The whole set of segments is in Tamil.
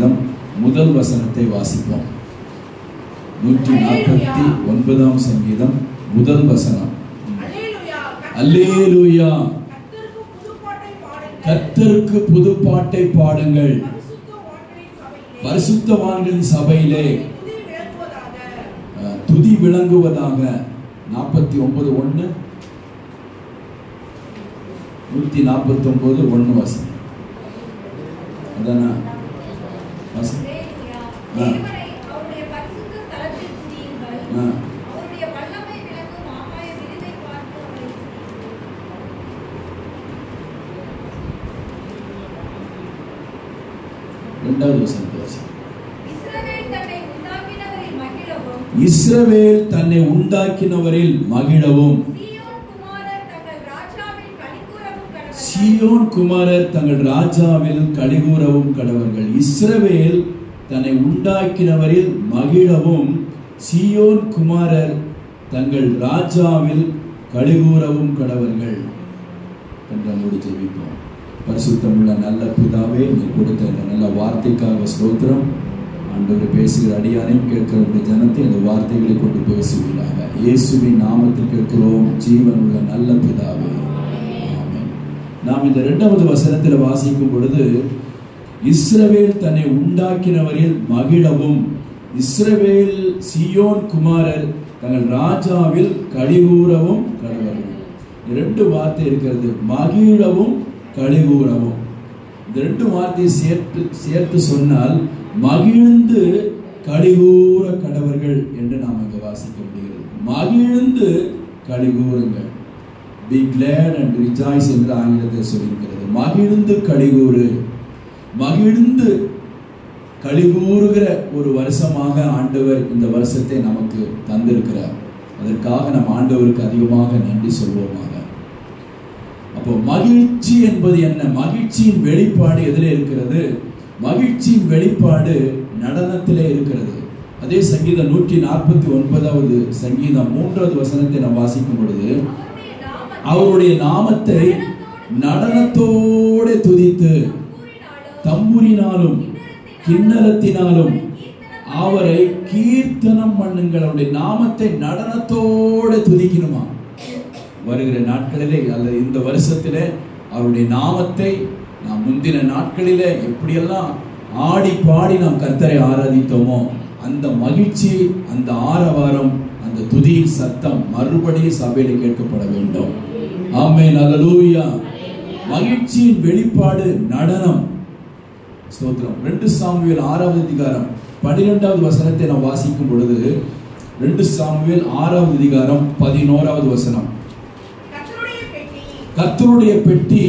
சங்கீதம் முதல் வசனத்தை வாசிப்போம். 149 சங்கீதம் முதல் வசனம். அல்லேலூயா, கர்த்தருக்கு புது பாட்டை பாடுங்கள், பரிசுத்தவான்களின் சபையிலே துதி விளங்குவதாக. 49:1 149:1 வசனம். அதானா வசனம்? இரண்டாவது வசனத்தை வாசிப்போம். இஸ்ரவேல் தன்னை உண்டாக்கினவரில் மகிழவும், சீயோன் குமாரர் தங்கள் ராஜாவில் கலிகூரவும் கடவர்கள். இஸ்ரவேல் தன்னை உண்டாக்கினவரில் மகிழவும், சீயோன் குமாரர் தங்கள் ராஜாவில் கலிகூரவும் கடவர்கள் என்று மூடி ஜெபிப்போம். பரிசுத்தமுள்ள நல்ல பிதாவே, நீ கொடுத்த இந்த நல்ல வார்த்தைக்காக ஸ்தோத்திரம். ஆண்டவரே, பேசுகிற அடியாரையும் கேட்கிற ஜனத்தை இந்த வார்த்தைகளை கொண்டு பேசுவீராக. இயேசுவின் நாமத்தில் கேட்கிறோம் ஜீவனுள்ள நல்ல பிதாவே, ஆமென். நாம் இந்த 2வது வசனத்தில் வாசிக்கும் பொழுது, இஸ்ரவேல் தன்னை உண்டாக்கினவரில் மகிழவும், இஸ்ரவேல் சீயோன் குமாரர் தங்கள் ராஜாவில் கலிகூரவும் கடவர்கள். 2 வார்த்தை இருக்கிறது, மகிழவும் கலிகூரவும். இந்த 2 வார்த்தையை சேர்த்து சொன்னால் மகிழ்ந்து கலிகூர கடவர்கள் என்று நாம் இங்கு வாசிக்க முடிகிறது. மகிழ்ந்து கலிகூருங்கள், be glad and rejoice என்று ஆங்கிலத்தில் சொல்லியிருக்கிறது. மகிழ்ந்து கலிகூறு, மகிழ்ந்து கலிகூறுகிற ஒரு வருஷமாக ஆண்டவர் இந்த வருஷத்தை நமக்கு தந்திருக்கிறார். அதற்காக நம் ஆண்டவருக்கு அதிகமாக நன்றி சொல்வோமாக. அப்போ மகிழ்ச்சி என்பது என்ன? மகிழ்ச்சியின் வெளிப்பாடு எதிலே இருக்கிறது? மகிழ்ச்சியின் வெளிப்பாடு நடனத்திலே இருக்கிறது. அதே சங்கீதம் 149வது சங்கீதம் 3வது வசனத்தை நாம் வாசிக்கும் பொழுது, அவருடைய நாமத்தை நடனத்தோடு துதித்து தம்புரினாலும் கிண்ணறத்தினாலும் அவரை கீர்த்தனம் பண்ணுங்கள். அவருடைய நாமத்தை நடனத்தோடு துதிக்கணுமா? வருகிற நாட்களிலே அல்லது இந்த வருஷத்திலே அவருடைய நாமத்தை நாம் முந்தின நாட்களிலே எப்படியெல்லாம் ஆடி பாடி நாம் கர்த்தரை ஆராதித்தோமோ, அந்த மகிழ்ச்சி, அந்த ஆரவாரம், அந்த துதியின் சத்தம் மறுபடியும் சபையில கேட்கப்பட வேண்டும். ஆமென், அல்லேலூயா. மகிழ்ச்சியின் வெளிப்பாடு நடனம். ஸ்தோத்திரம். 2 சாமுவேல் 6வது அதிகாரம் 12வது வசனத்தை நாம் வாசிக்கும் பொழுது, 2 சாமுவேல் 6வது அதிகாரம் 11வது வசனம். கர்த்தருடைய பெட்டி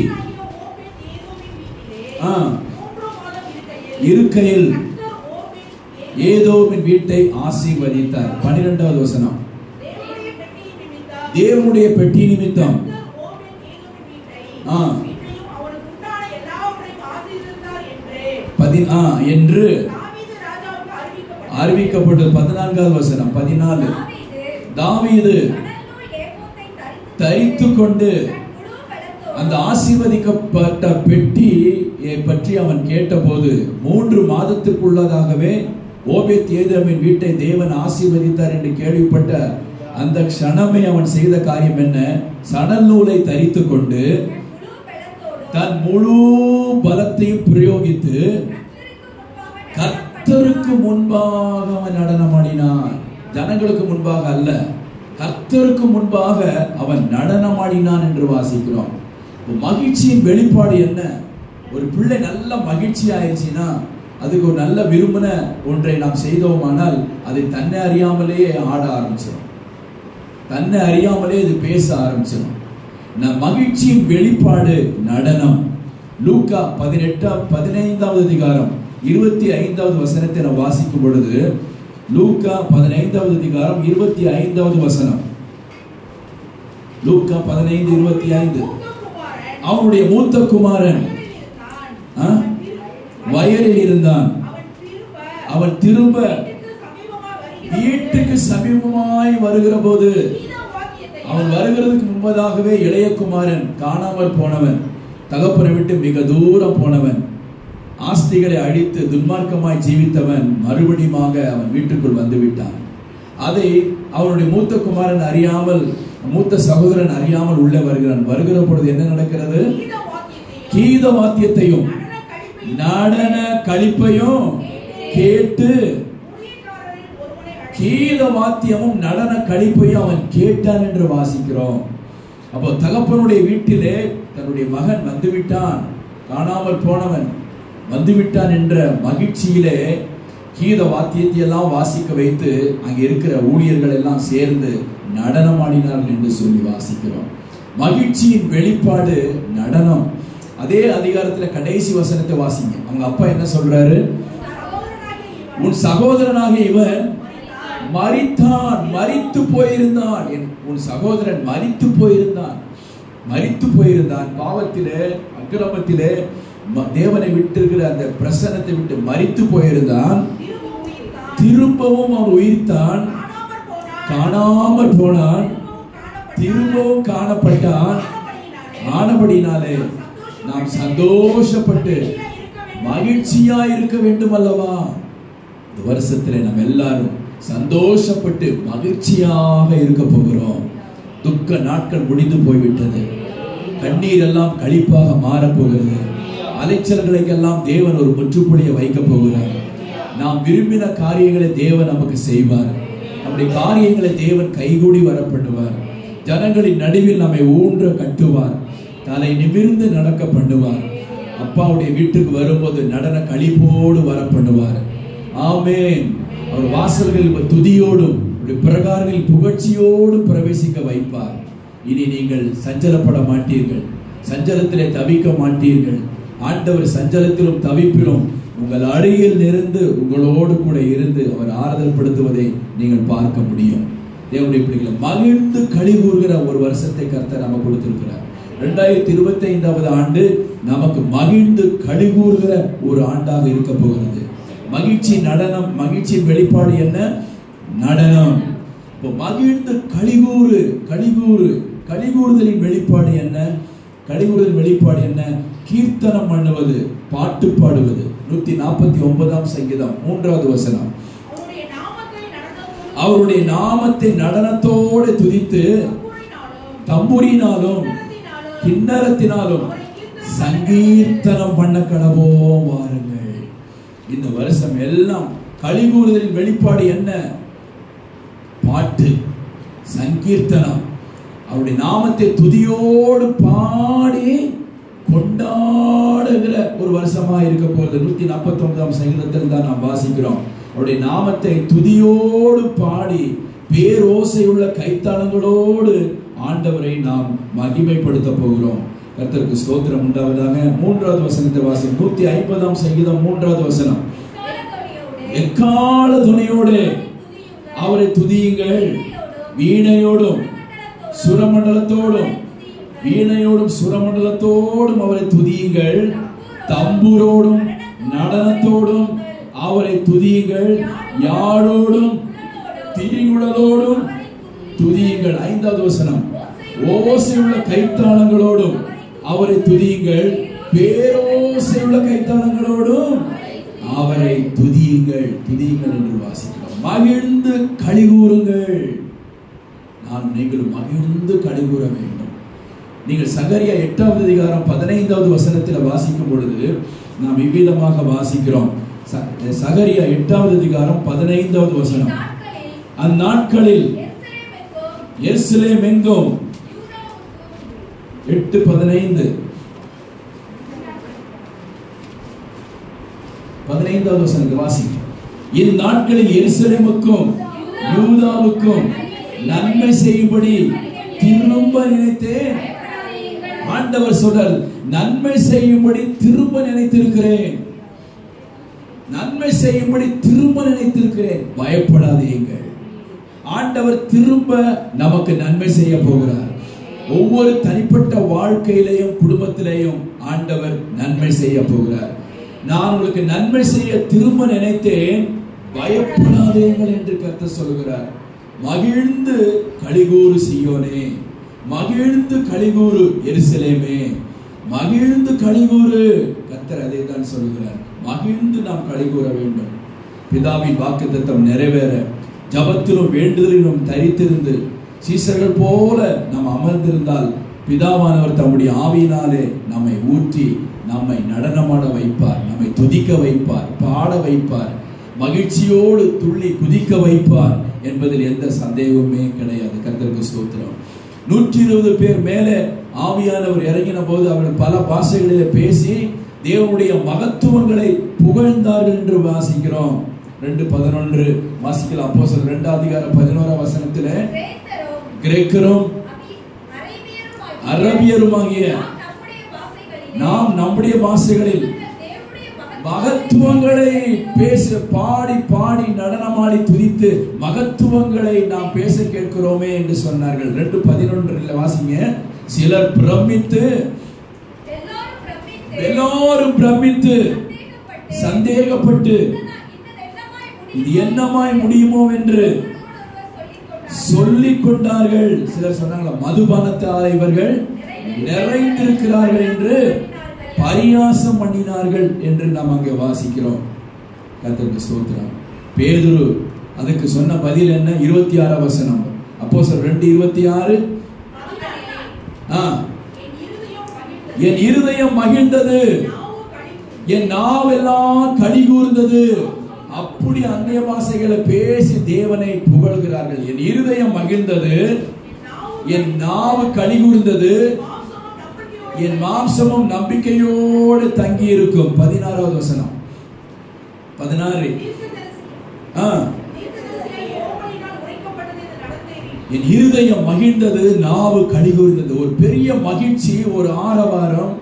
இருக்கையில் ஏதோமின் வீட்டை ஆசீர்வதித்தார். 12வது வசனம். தேவனுடைய பெட்டி நிமித்தம் என்று அறிவிக்கப்பட்டது. 14வது வசனம். 14. தாவீது தரித்து கொண்டு அந்த ஆசீர்வதிக்கப்பட்ட பெட்டியை பற்றி அவன் கேட்டபோது 3 மாதத்திற்குள்ளதாகவே ஓபேத் ஏதோமின் வீட்டை தேவன் ஆசீர்வதித்தார் என்று கேள்விப்பட்ட அந்த க்ஷணமே அவன் செய்த காரியம் என்ன? சணல் நூலை தரித்து கொண்டு தன் முழு பலத்தையும் பிரயோகித்து கர்த்தருக்கு முன்பாக அவன் நடனமாடினான். ஜனங்களுக்கு முன்பாக அல்ல, கர்த்தருக்கு முன்பாக அவன் நடனமாடினான் என்று வாசிக்கிறோம். மகிழ்ச்சியின் வெளிப்பாடு என்ன? ஒரு பிள்ளை நல்ல மகிழ்ச்சி ஆயிடுச்சுன்னா அதுக்கு ஒரு நல்ல விரும்பின ஒன்றை நாம் செய்தோமானால் அதை தன்னை அறியாமலேயே ஆட ஆரம்பிச்சிடும், தன்னை அறியாமலே இது பேச ஆரம்பிச்சிடும். மகிழ்ச்சியின் வெளிப்பாடு நடனம். லூக்கா 15வது அதிகாரம் 25வது வசனத்தை நாம் வாசிக்கும் பொழுது, லூக்கா 15வது அதிகாரம் 25வது வசனம். லூக்கா 15:25. அவனுடைய மூத்த குமாரன் வயலில் இருந்தான். அவன் திரும்ப வீட்டுக்கு சமீபமாய் வருகிற போது, அவன் வருகிறதுக்கு முன்பதாகவே இளைய குமாரன் காணாமல் போனவன், தகப்பனை விட்டு மிக தூரம் போனவன், ஆஸ்திகளை அழித்து துன்மார்க்கமாய் ஜீவித்தவன் மறுபடியுமாக அவன் வீட்டுக்குள் வந்து விட்டான். அதை அவனுடைய மூத்த குமாரன் அறியாமல், மூத்த சகோதரன் அறியாமல் உள்ளே வருகிறான். வருகிற பொழுது என்ன நடக்கிறது? கீத வாத்தியத்தையும் நடன களிப்பையும் கேட்டு, கீத வாத்தியமும் நடன களிப்பையும் அவன் கேட்டான் என்று வாசிக்கிறோம். அப்போ தகப்பனுடைய வீட்டிலே தன்னுடைய மகன் வந்துவிட்டான், காணாமல் போனவன் வந்துவிட்டான் என்ற மகிழ்ச்சியிலே கீத வாத்தியத்தை எல்லாம் வாசிக்க வைத்து அங்கே இருக்கிற ஊழியர்கள் எல்லாம் சேர்ந்து நடனமாடினார்கள் என்று சொல்லி வாசிக்கிறோம். மகிழ்ச்சியின் வெளிப்பாடு நடனம். அதே அதிகாரத்தில் கடைசி வசனத்தை வாசிங்க. அவங்க அப்பா என்ன சொல்றாரு? உன் சகோதரனாக இவன் மரித்தான், மரித்து போயிருந்தான். உன் சகோதரன் மரித்து போயிருந்தான், மரித்து போயிருந்தான். பாவத்திலே, அக்கிரமத்திலே தேவனை விட்டிருக்கிற அந்த பிரசன்னத்தை விட்டு மரித்து போயிருந்தான். திரும்பவும் அவன் உயிர்த்தான், காணாமல் போனான், திரும்பவும் காணப்பட்டான். ஆனபடினாலே நாம் சந்தோஷப்பட்டு மகிழ்ச்சியா இருக்க வேண்டும் அல்லவா? இந்த வருஷத்துல நம்ம எல்லாரும் சந்தோஷப்பட்டு மகிழ்ச்சியாக இருக்க போகிறோம். துக்க நாட்கள் முடிந்து போய்விட்டது. கண்ணீர் எல்லாம் களிப்பாக மாறப்போகிறது. அலைச்சல்களுக்கெல்லாம் தேவன் ஒரு முற்றுப்புள்ளியை வைக்க போகிறார். நாம் விரும்பின காரியங்களை தேவன் நமக்கு செய்வார். நம்முடைய காரியங்களை தேவன் கைகூடி வரப்பண்ணுவார். ஜனங்களின் நடுவில் நம்மை ஊன்ற கட்டுவார். தலை நிமிர்ந்து நடக்க பண்ணுவார். அப்பாவுடைய வீட்டுக்கு வரும்போது நடன களிப்போடு வர பண்ணுவார். ஆமென். அவர் வாசல்கள் துதியோடும் பிரகாரங்களில் புகழ்ச்சியோடு பிரவேசிக்க வைப்பார். இனி நீங்கள் சஞ்சலப்பட மாட்டீர்கள், சஞ்சலத்திலே தவிக்க மாட்டீர்கள். ஆண்டவர் சஞ்சலத்திலும் தவிப்பிலும் உங்கள் அருகில் இருந்து உங்களோடு கூட இருந்து அவர் ஆறுதல் படுத்துவதை நீங்கள் பார்க்க முடியும். தேவனுடைய பிள்ளைகளை மகிழ்ந்து களி கூறுகிற ஒரு வருஷத்தை கர்த்தர் நமக்கு கொடுத்திருக்கிறார். 2025வது ஆண்டு நமக்கு மகிழ்ந்து களி கூறுகிற ஒரு ஆண்டாக இருக்க போகிறது. மகிழ்ச்சி நடனம், மகிழ்ச்சியின் வெளிப்பாடு என்ன? நடனம். இப்போ மகிழ்ந்து களிகூறு, களிகூறு. களிகூறுதலின் வெளிப்பாடு என்ன? களிகூறுதலின் வெளிப்பாடு என்ன? கீர்த்தனம் பண்ணுவது, பாட்டு பாடுவது. 149ஆம் சங்கீதம் 3வது வசனம். அவருடைய நாமத்தை நடனத்தோடு துதித்து தம்புரினாலும் கிண்ணறத்தினாலும் சங்கீர்த்தனம் பண்ண கடவோம் வாருங்கள். இந்த வருஷம் எல்லாம் களிகூறுதலின் வெளிப்பாடு என்ன? பாட்டு, சங்கீர்த்தனம். அவருடைய நாமத்தை துதியோடு பாடி கொண்டாடுகிற ஒரு வருஷமா இருக்க போறது. 149ஆம் சங்கீதத்தில் தான் நாம் வாசிக்கிறோம். அவருடைய நாமத்தை துதியோடு பாடி பேரோசையுள்ள கைத்தாளங்களோடு ஆண்டவரை நாம் மகிமைப்படுத்த போகிறோம். கர்த்தருக்கு ஸ்தோத்திரம் உண்டாவதாக. 3வது வசனத்தை வாசி. 150ஆம் சங்கீதம் 3வது வசனம். எக்கால துணையோடு அவரை துதியுங்கள், வீணையோடும் சுரமண்டலத்தோடும், வீணையோடும் சுரமண்டலத்தோடும் அவரை துதியுங்கள், தம்புரோடும் நடனத்தோடும் அவரை துதியுங்கள், யாழோடும் திரிகுழலோடும் துதியுங்கள். 5வது வசனம். ஓசையுள்ள கைத்தாளங்களோடும் அவரை துதியுங்கள், பேரோசையுள்ள கைத்தாளங்களோடும் அவரை துதியுங்கள், துதியுங்கள் என்று வாசிக்கிறோம். மகிழ்ந்து களிகூறுங்கள். நான் நீங்களும் மகிழ்ந்து களிகூற வேண்டும். நீங்கள் சகரியா 8வது அதிகாரம் 15வது வசனத்தில் வாசிக்கும் பொழுது நாம் இவ்விதமாக வாசிக்கிறோம். சகரியா 8வது அதிகாரம் 15வது வசனம். அந்நாட்களில் எருசலேம் எங்கும் 8:15 15வது வசனத்தை வாசிக்கிறோம். இந்நாட்களில் எருசலேமுக்கும் யூதாவுக்கும் நன்மை செய்யும்படி திரும்ப நினைத்தேன். ஆண்டவர் சொல்றார், நன்மை செய்யும்படி திரும்ப நினைத்திருக்கிறேன், நன்மை செய்யும்படி திரும்ப நினைத்திருக்கிறேன். பயப்படாதீர்கள். ஆண்டவர் திரும்ப நமக்கு நன்மை செய்ய போகிறார். ஒவ்வொரு தனிப்பட்ட வாழ்க்கையிலையும் குடும்பத்திலையும் ஆண்டவர் நன்மை செய்ய போகிறார். நான் உங்களுக்கு நன்மை செய்ய திரும்ப நினைத்தேன், பயப்படாதீர்கள் என்று கர்த்தர் சொல்கிறார். மகிழ்ந்து களிகூறு சீயோனே, மகிழ்ந்து களிகூறு எருசலேமே, மகிழ்ந்து களிகூறு. கர்த்தர் அதை தான் சொல்கிறார். மகிழ்ந்து நாம் களி கூற வேண்டும். பிதாவின் வாக்குத்தத்தம் நிறைவேற ஜபத்திலும் வேண்டுதலிலும் தரித்திருந்து சீசர்கள் போல நாம் அமர்ந்திருந்தால் பிதாவானவர் தம்முடைய ஆவியினாலே நம்மை ஊற்றி நம்மை நடனமாட வைப்பார், நம்மை துதிக்க வைப்பார், பாட வைப்பார், மகிழ்ச்சியோடு துள்ளி குதிக்க வைப்பார் என்பதில் எந்த சந்தேகமே கிடையாது. கர்த்தருக்கு ஸ்தோத்திரம். 120 பேர் மேலே ஆவியானவர் இறங்கின போது அவர்கள் பல பாஷைகளிலே பேசி தேவனுடைய மகத்துவங்களை புகழ்ந்தார்கள் என்று வாசிக்கிறோம். 2:11 வாசிக்கலாம். அப்போஸ்தலர் 2 அதிகாரம் 11 வசனத்திலே கிரேக்கரும் அரபியருமாகிய நாம் நம்முடைய பாஷைகளில் மகத்துவங்களை பேச பாடி பாடி நடனமாடி துதித்து மகத்துவங்களை நாம் பேச கேட்கிறோமே என்று சொன்னார்கள். 2:11 வாசிங்க. சிலர் பிரமித்து, எல்லாரும் பிரமித்து சந்தேகப்பட்டு இது என்னமாய் முடியுமோ என்று சொல்லிக் கொண்டார்கள். சிலர் சொன்னாங்களா, மதுபானத்தால் இவர்கள் நிறைந்திருக்கிறார்கள் என்று பரியாசம் பண்ணினார்கள் என்று நாம் அங்கே வாசிக்கிறோம். கர்த்தருக்கு ஸ்தோத்திரம். பேதுரு அதுக்கு சொன்ன பதில் என்ன? 26 வசனம். அப்போஸ்தலர் 2:26. என் இருதயம் மகிழ்ந்தது, என் நாவெல்லாம் களி கூர்ந்தது. அப்படி அந்நிய பாஷைகளை பேசி தேவனை புகழ்கிறார்கள். என் இருதயம் மகிழ்ந்தது, என் நாவு களி கூர்ந்தது, என் மாம்சமும் நம்பிக்கையோடு தங்கி இருக்கும். 16வது வசனம். 16. என் இருதயம் மகிழ்ந்தது, நாவு களி கூர்ந்தது. ஒரு பெரிய மகிழ்ச்சி, ஒரு ஆரவாரம்,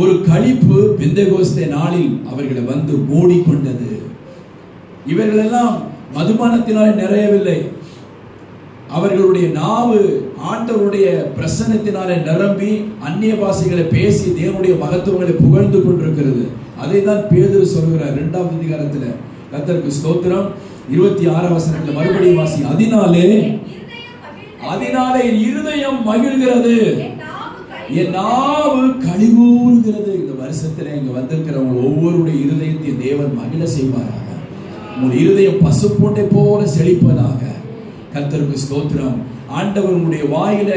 ஒரு களிப்பு பெந்தெகோஸ்தே நாளில் அவர்களை வந்து மூடிக்கொண்டது. இவர்கள் எல்லாம் மதுபானத்தினாலே நிறையவில்லை. அவர்களுடைய நாவு ஆண்டவருடைய பிரசன்னத்தினாலே நிரம்பி அந்நிய பாஷைகளை பேசி தேவனுடைய மகத்துவங்களை புகழ்ந்து கொண்டிருக்கிறது. அதை தான் பேதுரு சொல்கிறார் 2வது அதிகாரத்தில். கர்த்தருக்கு ஸ்தோத்திரம். 26 வசனத்தில் மறுபடியும் வாசி. அதனாலே என் இருதயம் மகிழ்கிறது, என் நாவு களி கூறுகிறது. இந்த வருஷத்துல இங்க வந்திருக்கிறவங்க ஒவ்வொருடைய இருதயத்தையும் தேவன் மகிழ செய்வாராக. உங்கள் இருதயம் பசு போட்டை போல செழிப்பதாக. கர்த்தருக்கு ஸ்தோத்திரம். ஆண்டவர் உங்களுடைய வாயில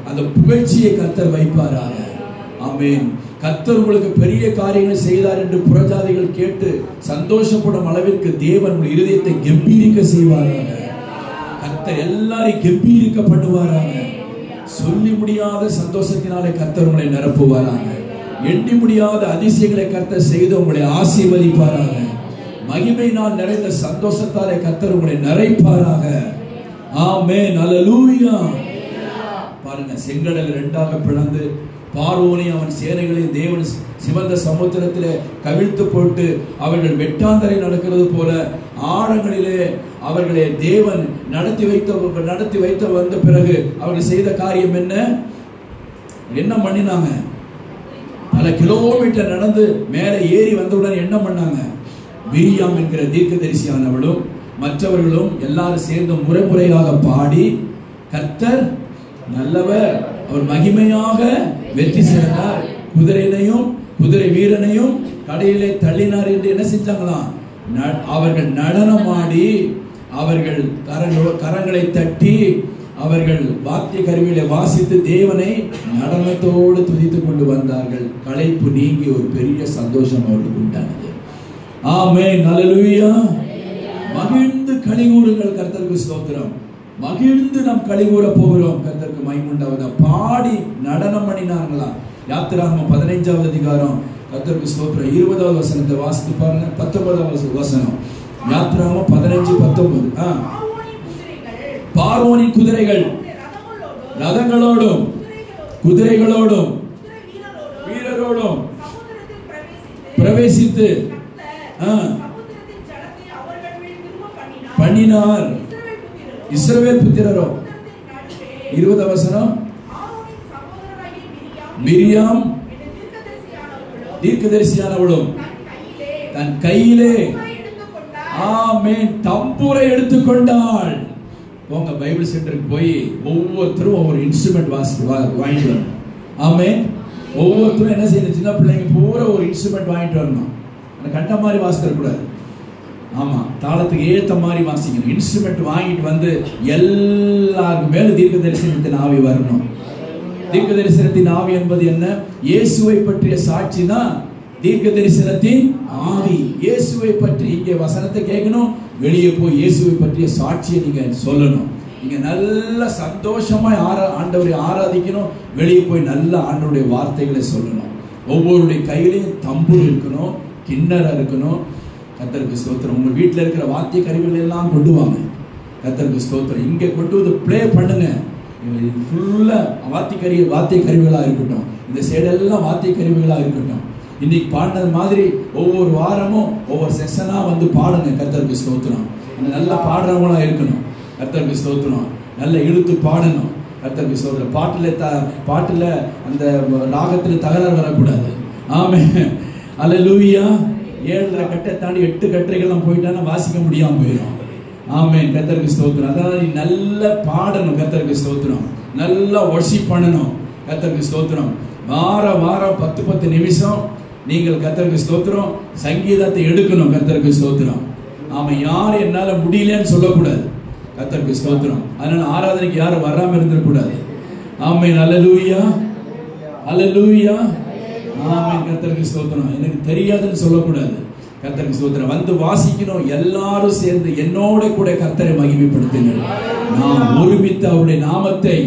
அந்த புகழ்ச்சியை கர்த்தர் வைப்பாராக. ஆமென். கர்த்தர் உங்களுக்கு பெரிய காரியங்களை செய்தார் என்று புறஜாதிகள் கேட்டு சந்தோஷப்படும் அளவிற்கு தேவன் உங்கள் இருதயத்தை கம்பீரிக்க செய்வாராக. கர்த்தர் எல்லாரையும் கம்பீரிக்க பண்ணுவாராக. சொல்லி முடியாத சந்தோஷத்தினாலே கர்த்தர் உங்களை நிரப்புவாராக. எண்ணி முடியாத அதிசயங்களை கர்த்தர் செய்து உங்களை ஆசீர்வதிப்பாராக. மகிமையினால் நிறைந்த சந்தோஷத்தாலே கர்த்தர் உங்களை நிறைப்பாராக. ஆமென். அல்லேலூயா. பாருங்க, செங்கடல் 2ஆக பிளந்து பார்வோனை அவன் சேனைகளை தேவன் சிவந்த சமுத்திரத்திலே கவிழ்த்து போட்டு அவர்கள் வெட்டாந்தரை நடக்கிறது போல ஆழங்களிலே அவர்களை தேவன் நடத்தி வைத்த வந்த பிறகு அவர்கள் செய்த காரியம் என்ன பண்ணினாங்க? பல கிலோமீட்டர் நடந்து மேலே ஏறி வந்தவுடன் என்ன பண்ணாங்க? மிரியாம் என்கிற தீர்க்கதரிசியானவளும் மற்றவர்களும் எல்லாரும் சேர்ந்து முறையாக பாடி கர்த்தர் நல்லவர், அவர் மகிமையாக வெற்றி செய்தார், குதிரை வீரனையும் கடையிலே தள்ளினார் என்று என்ன செஞ்சாங்களாம்? அவர்கள் நடனமாடி, அவர்கள் கரங்களை தட்டி, அவர்கள் வாத்திய கருவிகளை வாசித்து தேவனை நடனத்தோடு துதித்துக் கொண்டு வந்தார்கள். களைப்பு நீங்கி ஒரு பெரிய சந்தோஷம் அவர்களுக்கு உண்டானது. ஆமென். அல்லேலூயா. மகிழ்ந்து களி கூறுங்கள். கர்த்தருக்கு ஸ்தோத்திரம். மகிழ்ந்து நாம் களி கூற போகிறோம். கர்த்தருக்கு மகிமை உண்டாவதாக. பாடி நடனம் பண்ணினார்களா? யாத்திராகமம் 15வது அதிகாரம். கர்த்தருக்கு ஸ்தோத்திரம். 20வது வசனத்தை வாசித்து பாருங்க. 19வது வசனம். யாத்திராகமம் 15:19. பார்வோனின் குதிரைகள் ரதங்களோடும் குதிரைகளோடும் வீரரோடும் பிரவேசித்து பண்ணினார். இஸ்ரவேல் புத்திரரோ 20 வசனம். மிரியாம் தீர்க்கதரிசியானவளும் தன் கையிலே ஆமென் தம்புரை எடுத்துக்கொண்டாள். உங்க பைபிள் சென்டருக்கு போய் ஒவ்வொருத்தரும் ஒவ்வொரு இன்ஸ்ட்ருமெண்ட் வாங்கிட்டு வரணும். ஆமென். ஒவ்வொருத்தரும் என்ன செய்யணும்? சின்ன பிள்ளைங்க பூரா ஒரு இன்ஸ்ட்ருமெண்ட் வாங்கிட்டு வரணும். கண்ட மாதிரி வாசிக்க கூடாது. ஆமா, தாளத்துக்கு ஏத்த மாதிரி வாசிக்கணும். இன்ஸ்ட்ருமெண்ட் வாங்கிட்டு வந்து எல்லாருக்கும் மேல தீர்க்க தரிசனத்தின் ஆவி வரணும். தீர்க்க தரிசனத்தின் ஆவி என்பது என்ன? இயேசுவை பற்றிய சாட்சி தான் தீர்க்க தரிசனத்தின் ஆவி. இயேசுவை பற்றி இங்கே வசனத்தை கேட்கணும், வெளியே போய் இயேசுவை பற்றிய சாட்சியை நீங்க சொல்லணும். நீங்க நல்ல சந்தோஷமா ஆண்டவரை ஆராதிக்கணும், வெளியே போய் நல்ல ஆண்டவருடைய வார்த்தைகளை சொல்லணும். ஒவ்வொருடைய கையிலையும் தம்புரு இருக்கணும், கிண்ணறா இருக்கணும். கர்த்தருக்கு ஸ்தோத்திரம். உங்க வீட்டில் இருக்கிற வாத்திய கருவிகள் எல்லாம் கொண்டு வாங்க. கர்த்தருக்கு ஸ்தோத்திரம். இங்க கொண்டு வந்து ப்ளே பண்ணுங்க. ஃபுல்லா வாத்திய கருவிகளா இருக்கட்டும். இந்த சைடெல்லாம் வாத்திய கருவிகளா இருக்கட்டும். இன்னைக்கு பாடினது மாதிரி ஒவ்வொரு வாரமும் ஒவ்வொரு செக்ஷனா வந்து பாடுங்க. கர்த்தருக்கு ஸ்தோத்திரம். நல்லா பாடுறவங்களா இருக்கணும். கர்த்தருக்கு ஸ்தோத்திரம். நல்ல இழுத்து பாடணும். கர்த்தருக்கு ஸ்தோத்திரம். பாட்டுல அந்த ராகத்துல தகராறு வரக்கூடாது. ஆமென், அல்லேலூயா. 7.5 கட்டை தாண்டி 8 கட்டுரைகள்லாம் போயிட்டானா வாசிக்க முடியாம போயிடும். ஆமென், கர்த்தருக்கு ஸ்தோத்திரம். அதான் நீ நல்ல பாடணும். கர்த்தருக்கு ஸ்தோத்திரம். நல்லா வொர்ஷிப் பண்ணணும். கர்த்தருக்கு ஸ்தோத்திரம். வாரம் 10 நிமிஷம் நீங்கள் கர்த்தருக்கு ஸ்தோத்திரம் சங்கீதத்தை எடுக்கணும். கர்த்தருக்கு ஸ்தோத்திரம். ஆமா, யாரும் என்னால முடியலன்னு சொல்லக்கூடாது. கர்த்தருக்கு ஸ்தோத்திரம். அதனால ஆராதனைக்கு யாரும் வராம இருந்துடக்கூடாது. ஆமென், அல்லேலூயா, அல்லேலூயா. ஆமென், கர்த்தருக்கு ஸ்தோத்திரம். எனக்கு தெரியாதுன்னு சொல்லக்கூடாது. கர்த்தருக்கு ஸ்தோத்திரம். வந்து வாசிக்கணும். எல்லாரும் சேர்ந்து என்னோட கூட கர்த்தரை மகிமைப்படுத்துங்கள். நாம் ஒருமித்து அவருடைய நாமத்தை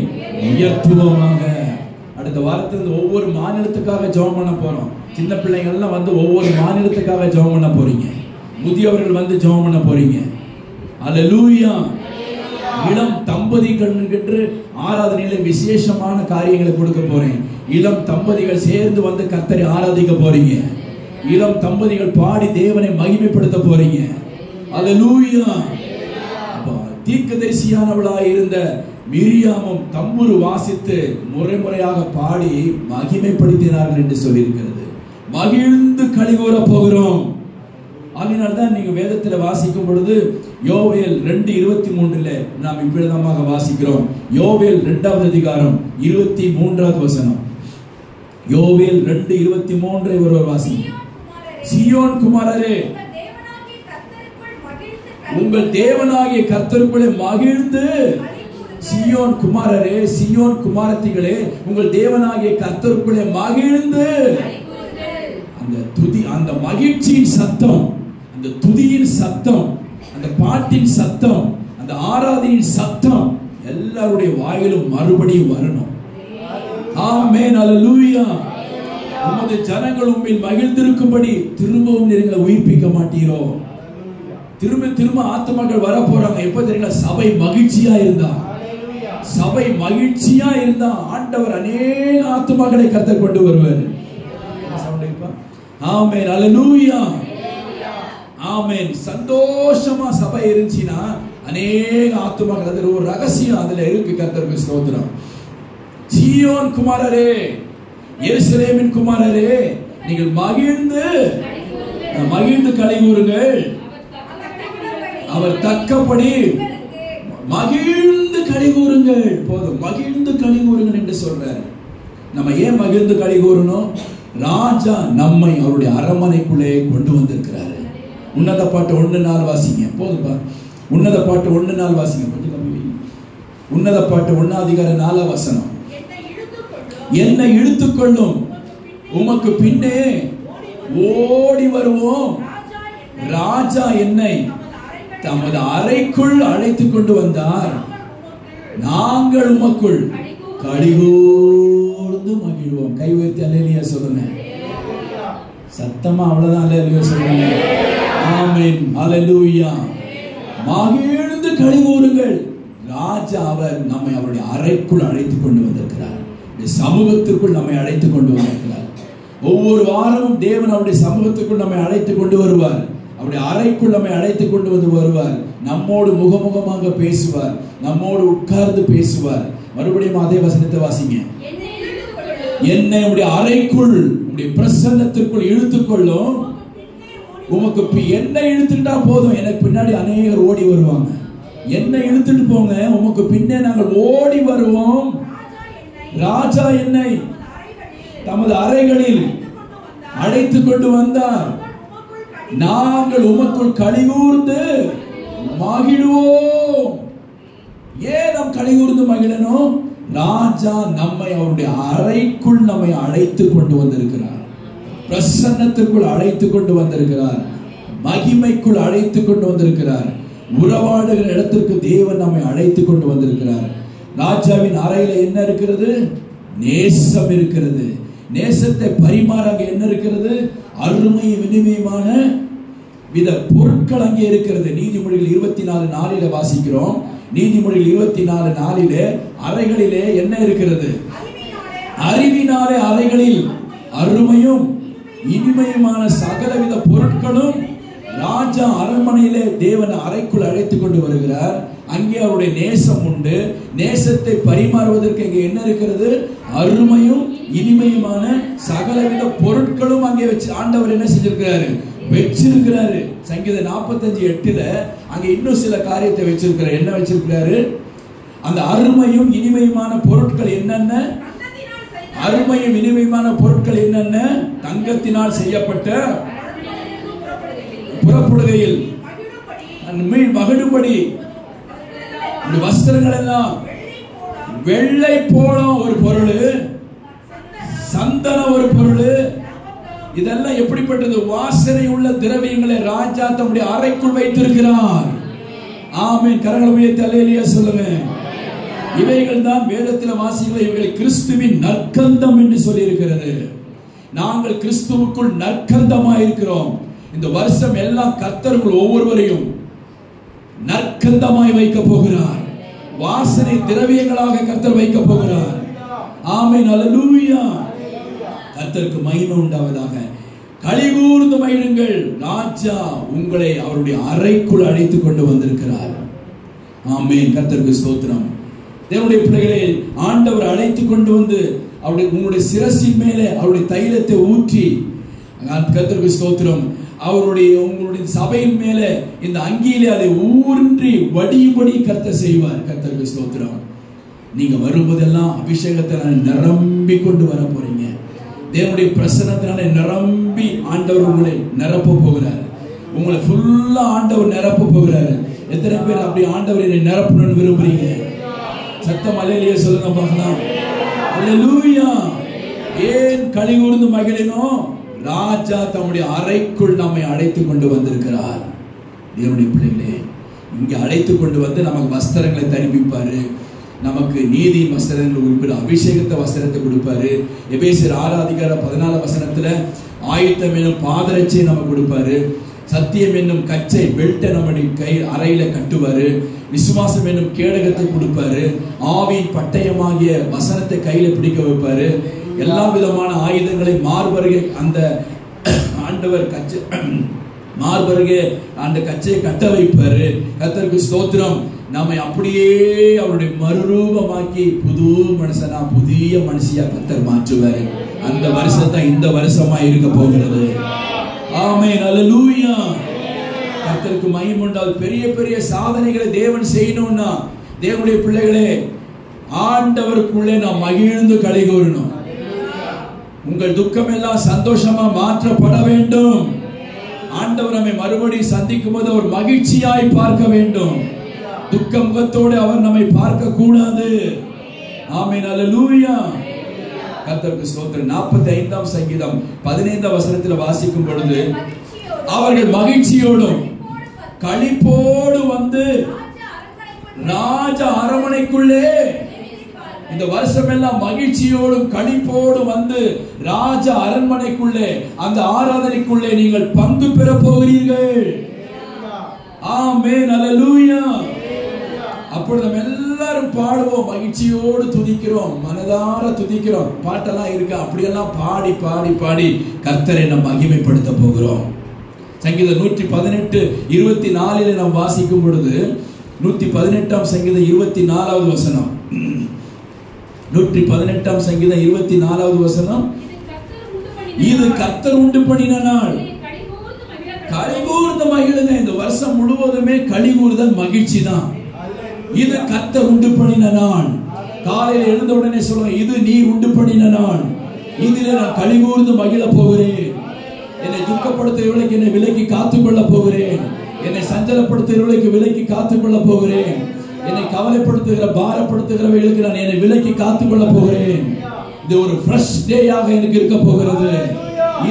உயர்த்துவோமாக. அடுத்த வாரத்தில் ஒவ்வொரு மாநிலத்துக்காக ஜெபம் பண்ண போறோம். சின்ன பிள்ளைகள் எல்லாம் வந்து ஒவ்வொரு மாநிலத்துக்காக ஜெபம் பண்ண போறீங்க. முதியவர்கள் வந்து ஜெபம் பண்ண போறீங்க. அல்லேலூயா. இளம் தம்பதிகள் என்று ஆராதனையில விசேஷமான காரியங்களை கொடுக்க போறேன். இளம் தம்பதிகள் சேர்ந்து வந்து கர்த்தரை ஆராதிக்க போறீங்க. இளம் தம்பதிகள் பாடி தேவனை மகிமைப்படுத்த போறீங்க. அல்லேலூயா. தீர்க்கதரிசியானவளாய் இருந்த மிரியாமும் தம்புரு வாசித்து முறையாக பாடி மகிமைப்படுத்தினார்கள் என்று சொல்லியிருக்கிறது. மகிழ்ந்து களிகூற போகிறோம். அதனால்தான் நீங்க வேதத்துல வாசிக்கும் பொழுது யோவேல் 2:23 நாம் இவ்விதமாக வாசிக்கிறோம். யோவேல் 2வது அதிகாரம் 23வது வசனம். யோவேல் 2:23 ஒருவர் வாசிங்க. சீயோன் குமாரரே, உங்கள் தேவனாகிய கர்த்தருக்குள்ளே மகிழ்ந்து. சீயோன் குமாரரே, சீயோன் குமாரத்திகளே, உங்கள் தேவனாகிய கர்த்தருக்குள்ளே மகிழ்ந்து. அந்த துதி, அந்த மகிழ்ச்சியின் சத்தம், அந்த துதியின் சத்தம், அந்த பாட்டின் சத்தம், அந்த ஆராதனையின் சத்தம் எல்லாருடைய வாயிலும் மறுபடியும் வரணும். ஆமென், அல்லேலூயா. உமது ஜனங்கள் உம்மில் மகிழ்ந்திருக்கும்படி திரும்பவும் நீங்களை உயிர்ப்பிக்க மாட்டீரோ? திரும்ப ஆத்துமாக்கள் வர போறாங்க. எப்ப தெரியுங்களா? சபை மகிழ்ச்சியா இருந்தா, சபை மகிழ்ச்சியா இருந்தா ஆண்டவர் அநேக ஆத்துமாக்களை கர்த்தர் கொண்டு வருவார். ஆமென், அல்லேலூயா. ஆமென். சந்தோஷமா சபை இருந்துச்சுன்னா அநேக ஆத்துமாக்கள், அதுல ஒரு ரகசியம் அதுல இருக்கு. கர்த்தருக்கு ஸ்தோத்திரம். சீயோன் குமாரரே, எருசலேமின் குமாரரே, நீங்கள் மகிழ்ந்து களிகூறுங்கள். அவர் தக்கபடி மகிழ்ந்து களிகூறுங்கள். போதும், மகிழ்ந்து களிகூறுங்கள் என்று சொல்றாரு. நம்ம ஏன் மகிழ்ந்து களிகூறணும்? ராஜா நம்மை அவருடைய அரண்மனைக்குள்ளே கொண்டு வந்திருக்கிறாரு. உன்னத பாட்டு 1:4 வாசிங்க. போதும்பா. உன்னத பாட்டு 1:4 வாசிங்க. கொஞ்சம் கம்மி. உன்னத பாட்டு 1 அதிகாரம் 4 வசனம். என்னை இழுத்துக்கொள்ளும், உமக்கு பின்னே ஓடி வருவோம். ராஜா என்னை தமது அறைக்குள் அழைத்துக் கொண்டு வந்தார். நாங்கள் உமக்குள் களிகூர்ந்து மகிழ்வோம். கை உயர்த்தி அல்லேலூயா சொல்லுங்க. சத்தமா அவ்வளவுதான் அல்லேலூயா சொல்லுங்க. ஆமென், அல்லேலூயா. மகிழ்ந்து களிகூறுங்கள். ராஜா அவர் நம்மை அவருடைய அறைக்குள் அழைத்துக் கொண்டு வந்திருக்கிறார். சமூகத்திற்குள் நம்மை அழைத்துக் கொண்டு வந்திருக்கிறார். ஒவ்வொரு வாரமும் தேவன் அவருடைய சமூகத்துக்குள் நம்மை அழைத்துக் கொண்டு வருவார். அவருடைய அறைக்குள் நம்மை அழைத்துக் கொண்டு வந்து வருவார். நம்மோடு முகமுகமாக பேசுவார். நம்மோடு உட்கார்ந்து பேசுவார். மறுபடியும் அதே வசனத்தை வாசிங்க. என்னை உடைய அறைக்குள், உடைய பிரசன்னத்திற்குள் இழுத்துக்கொள்ளும். உமக்கு என்ன இழுத்துட்டா போதும், எனக்கு பின்னாடி அநேகர் ஓடி வருவாங்க. என்ன இழுத்துட்டு போங்க, உமக்கு பின்னே நாங்கள் ஓடி வருவோம். ராஜா என்னை தமது அறைகளில் அழைத்துக் கொண்டு வந்தார். நாங்கள் உமக்குள் களிகூர்ந்து மகிழ்வோம். ஏன் நாம் களிகூர்ந்து மகிழணும்? ராஜா நம்மை அவருடைய அறைக்குள் நம்மை அழைத்து கொண்டு வந்திருக்கிறார். பிரசன்னத்துக்குள் அழைத்து கொண்டு வந்திருக்கிறார். மகிமைக்குள் அழைத்து கொண்டு வந்திருக்கிறார். உறவாடுகிற இடத்திற்கு தேவன் நம்மை அழைத்து கொண்டு வந்திருக்கிறார். ராஜாவின் அறையில என்ன இருக்கிறது? நேசம் இருக்கிறது. நேசத்தை பரிமாற அங்கே என்ன இருக்கிறது? அருமை வினிமயமான வித பொருட்கள் அங்கே இருக்கிறது. நீதிமொழிகள் 24:4 வாசிக்கிறோம். நீதிமொழிகள் 24:4 அறைகளிலே என்ன இருக்கிறது? அறிவினாலே அறைகளில் அருமையும் இனிமையுமான சகலவித பொருட்களும். ராஜா அரண்மனையிலே தேவன் அறைக்குள் அழைத்துக் கொண்டு வருகிறார். அங்கே அவருடைய நேசம் உண்டு. நேசத்தை பரிமாறுவதற்கு அங்கே என்ன இருக்கிறது? அருமையும் இனிமையுமான சகலவித பொருட்களும் அங்கே வச்சு ஆண்டவர் என்ன செஞ்சிருக்கிறாரு? வச்சிருக்கிறாரு. சங்கீதம் 45:8 அங்க இன்னும் சில காரியத்தை வச்சிருக்கிறார். என்ன வச்சிருக்கிறாரு? அந்த அருமையும் இனிமையுமான பொருட்கள் என்னென்ன? அருமையும் இனிமையுமான பொருட்கள் என்னென்ன? தங்கத்தினால் செய்யப்பட்ட புறப்படுகையில் மகிழும்படி வஸ்திரங்கள் எல்லாம் வெள்ளை போலம் ஒரு பொருள், சந்தன ஒரு பொருள். இதெல்லாம் எப்படிப்பட்டது? வாசனை உள்ள திரவியங்களை ராஜா தம்முடைய அறைக்குள் வைத்திருக்கிறார். ஆமென். கரங்களை உயர்த்தி அல்லேலூயா சொல்லுங்க. இவைகள் தான் வேதத்தில் வாசிக்கிற இவைகள் கிறிஸ்துவின் நற்கந்தம் என்று சொல்லி இருக்கிறது. நாங்கள் கிறிஸ்துவுக்குள் நற்கந்தமாய் இருக்கிறோம். இந்த வருஷம் எல்லாம் கர்த்தர் ஒவ்வொருவரையும் நற்கந்தமாய் வைக்க போகிறார். வாசனை திரவியங்களாக கர்த்தர் வைக்க போகிறார். ஆமென். அல்லேலூயா. கர்த்தருக்கு மகிமை உண்டாவதாக. களிகூர்ந்து மகிழுங்கள். ராஜா உங்களை அவருடைய அறைக்குள் அழைத்து கொண்டு வந்திருக்கிறார். ஆமென். கர்த்தருக்கு ஸ்தோத்திரம். தேவனுடைய பிள்ளைகளை ஆண்டவர் அழைத்து கொண்டு வந்து அவருடைய உங்களுடைய சிரசின் மேலே அவருடைய தைலத்தை ஊற்றி, கர்த்தருக்கு ஸ்தோத்திரம், அவருடைய உங்களுடைய சபையின் மேலே இந்த அங்கியிலே அதை ஊன்றி வடிபடி கர்த்தர் செய்வார். கர்த்தருக்கு ஸ்தோத்திரம். நீங்க வரும்போதெல்லாம் அபிஷேகத்தை நிரம்பி கொண்டு வர போறீங்க. தேவனுடைய பிரசன்னத்தினால நிரம்பி ஆண்டவர் உங்களை நிரப்ப போகிறார். உங்களை ஃபுல்லா ஆண்டவர் நிரப்ப போகிறார். எத்தனை பேர் அப்படி ஆண்டவர் என்னை நிரப்பணும்னு விரும்புறீங்க? சத்தம் அல்லேலூயா சொல்லுங்க பார்க்கலாம். அல்லேலூயா. ஏன் களிகூர்ந்து மகிழணும்? ராஜா தம்முடைய அறைக்குள் நம்மை அழைத்து கொண்டு வந்திருக்கிறார். தேவனுடைய பிள்ளைகளே, இங்கே அழைத்து கொண்டு வந்து நமக்கு வஸ்திரங்களை தரிப்பிப்பாரு. நமக்கு நீதி வஸ்திரங்கள் கொடுப்பாரு. அபிஷேகத்தை வஸ்திரத்தை கொடுப்பாரு. எபேசியர் 6:14 ஆயுத்தம் என்னும் பாதரட்சையை நமக்கு கொடுப்பாரு. சத்தியம் என்னும் கச்சை பெல்ட்டை நம்முடைய கை அறையில கட்டுவாரு. விசுவாசம் என்னும் கேடகத்தை கொடுப்பாரு. ஆவியின் பட்டயமாகிய வசனத்தை கையில பிடிக்க வைப்பாரு. எல்லா விதமான ஆயுதங்களை மார்பருகே அந்த ஆண்டவர் கச்சை மார்பருகே அந்த கச்சையை கட்ட வைப்பாரு. கர்த்தருக்கு ஸ்தோத்திரம். நம்மை அப்படியே அவருடைய மறுரூபமாக்கி புது மனுஷனா புதிய மனுஷியா கர்த்தர் மாற்றுவாரு. அந்த வருஷத்தை இந்த வருஷமா இருக்க போகிறது. ஆமென். அல்லேலூயா. கர்த்தருக்கு மகிமை உண்டால் பெரிய பெரிய சாதனைகளை தேவன் செய்யணும்னா, தேவனுடைய பிள்ளைகளே, ஆண்டவருக்குள்ளே நாம் மகிழ்ந்து களிகூறணும். உங்கள் துக்கம் எல்லாம் சந்தோஷமா மாற்றப்பட வேண்டும். ஆண்டவர் நம்மை மறுபடியும் சந்திக்கும் போது அவர் மகிழ்ச்சியாய் பார்க்க வேண்டும். துக்க முகத்தோடு அவர் நம்மை பார்க்க கூடாது. ஆமென். அல்லேலூயா. கர்த்தருக்கு ஸ்தோத்திரம். 45ஆம் சங்கீதம் 15ஆம் வசனத்தில் வாசிக்கும் பொழுது, அவர்கள் மகிழ்ச்சியோடும் களிப்போடு வந்து ராஜ அரண்மனைக்குள்ளே, இந்த வருஷம் எல்லாம் மகிழ்ச்சியோடும் களிப்போடும் வந்து ராஜ அரண்மனைக்குள்ளே, அந்த ஆராதனைக்குள்ளே நீங்கள் பங்கு பெற போகிறீர்கள். ஆமென். அல்லேலூயா. அப்பொழுது நம்ம எல்லாரும் பாடுவோம், மகிழ்ச்சியோடு துதிக்கிறோம், மனதார துதிக்கிறோம். பாட்டெல்லாம் இருக்கு, அப்படியெல்லாம் பாடி பாடி பாடி கர்த்தரை நாம் மகிமைப்படுத்த போகிறோம். சங்கீதம் 118:24 நாம் வாசிக்கும் பொழுது, 118ஆம் சங்கீதம் 24வது வசனம், 118ஆம் சங்கீதம் 24வது வசனம், இது கர்த்தர் உண்டு பண்ணின நாள், களிகூர்ந்து மகிழுங்க. இந்த வருஷம் முழுவதுமே களிகூர்தல் மகிழ்ச்சி தான். இது கர்த்தர் உண்டு பண்ணின நாள். காலையில் எழுந்த உடனே சொல்லுங்க, இது நீர் உண்டு பண்ணின நாள், இதிலே நான் களிகூர்ந்து மகிழ போகிறேன். என்னை துக்கப்படுத்துகிறவர்களுக்கு என்னை விலக்கி காத்துக்கொள்ள போகிறேன். என்னை சஞ்சலப்படுத்துகிறவர்களுக்கு விலக்கி காத்துக்கொள்ள போகிறேன். என்னை கவலைப்படுத்துகிற பாரப்படுத்துகிறவர்களுக்கு நான் என்னை விலக்கி காத்துக்கொள்ள போகிறேன். இது ஒரு ஃப்ரெஷ் டேயாக எனக்கு இருக்க போகிறது.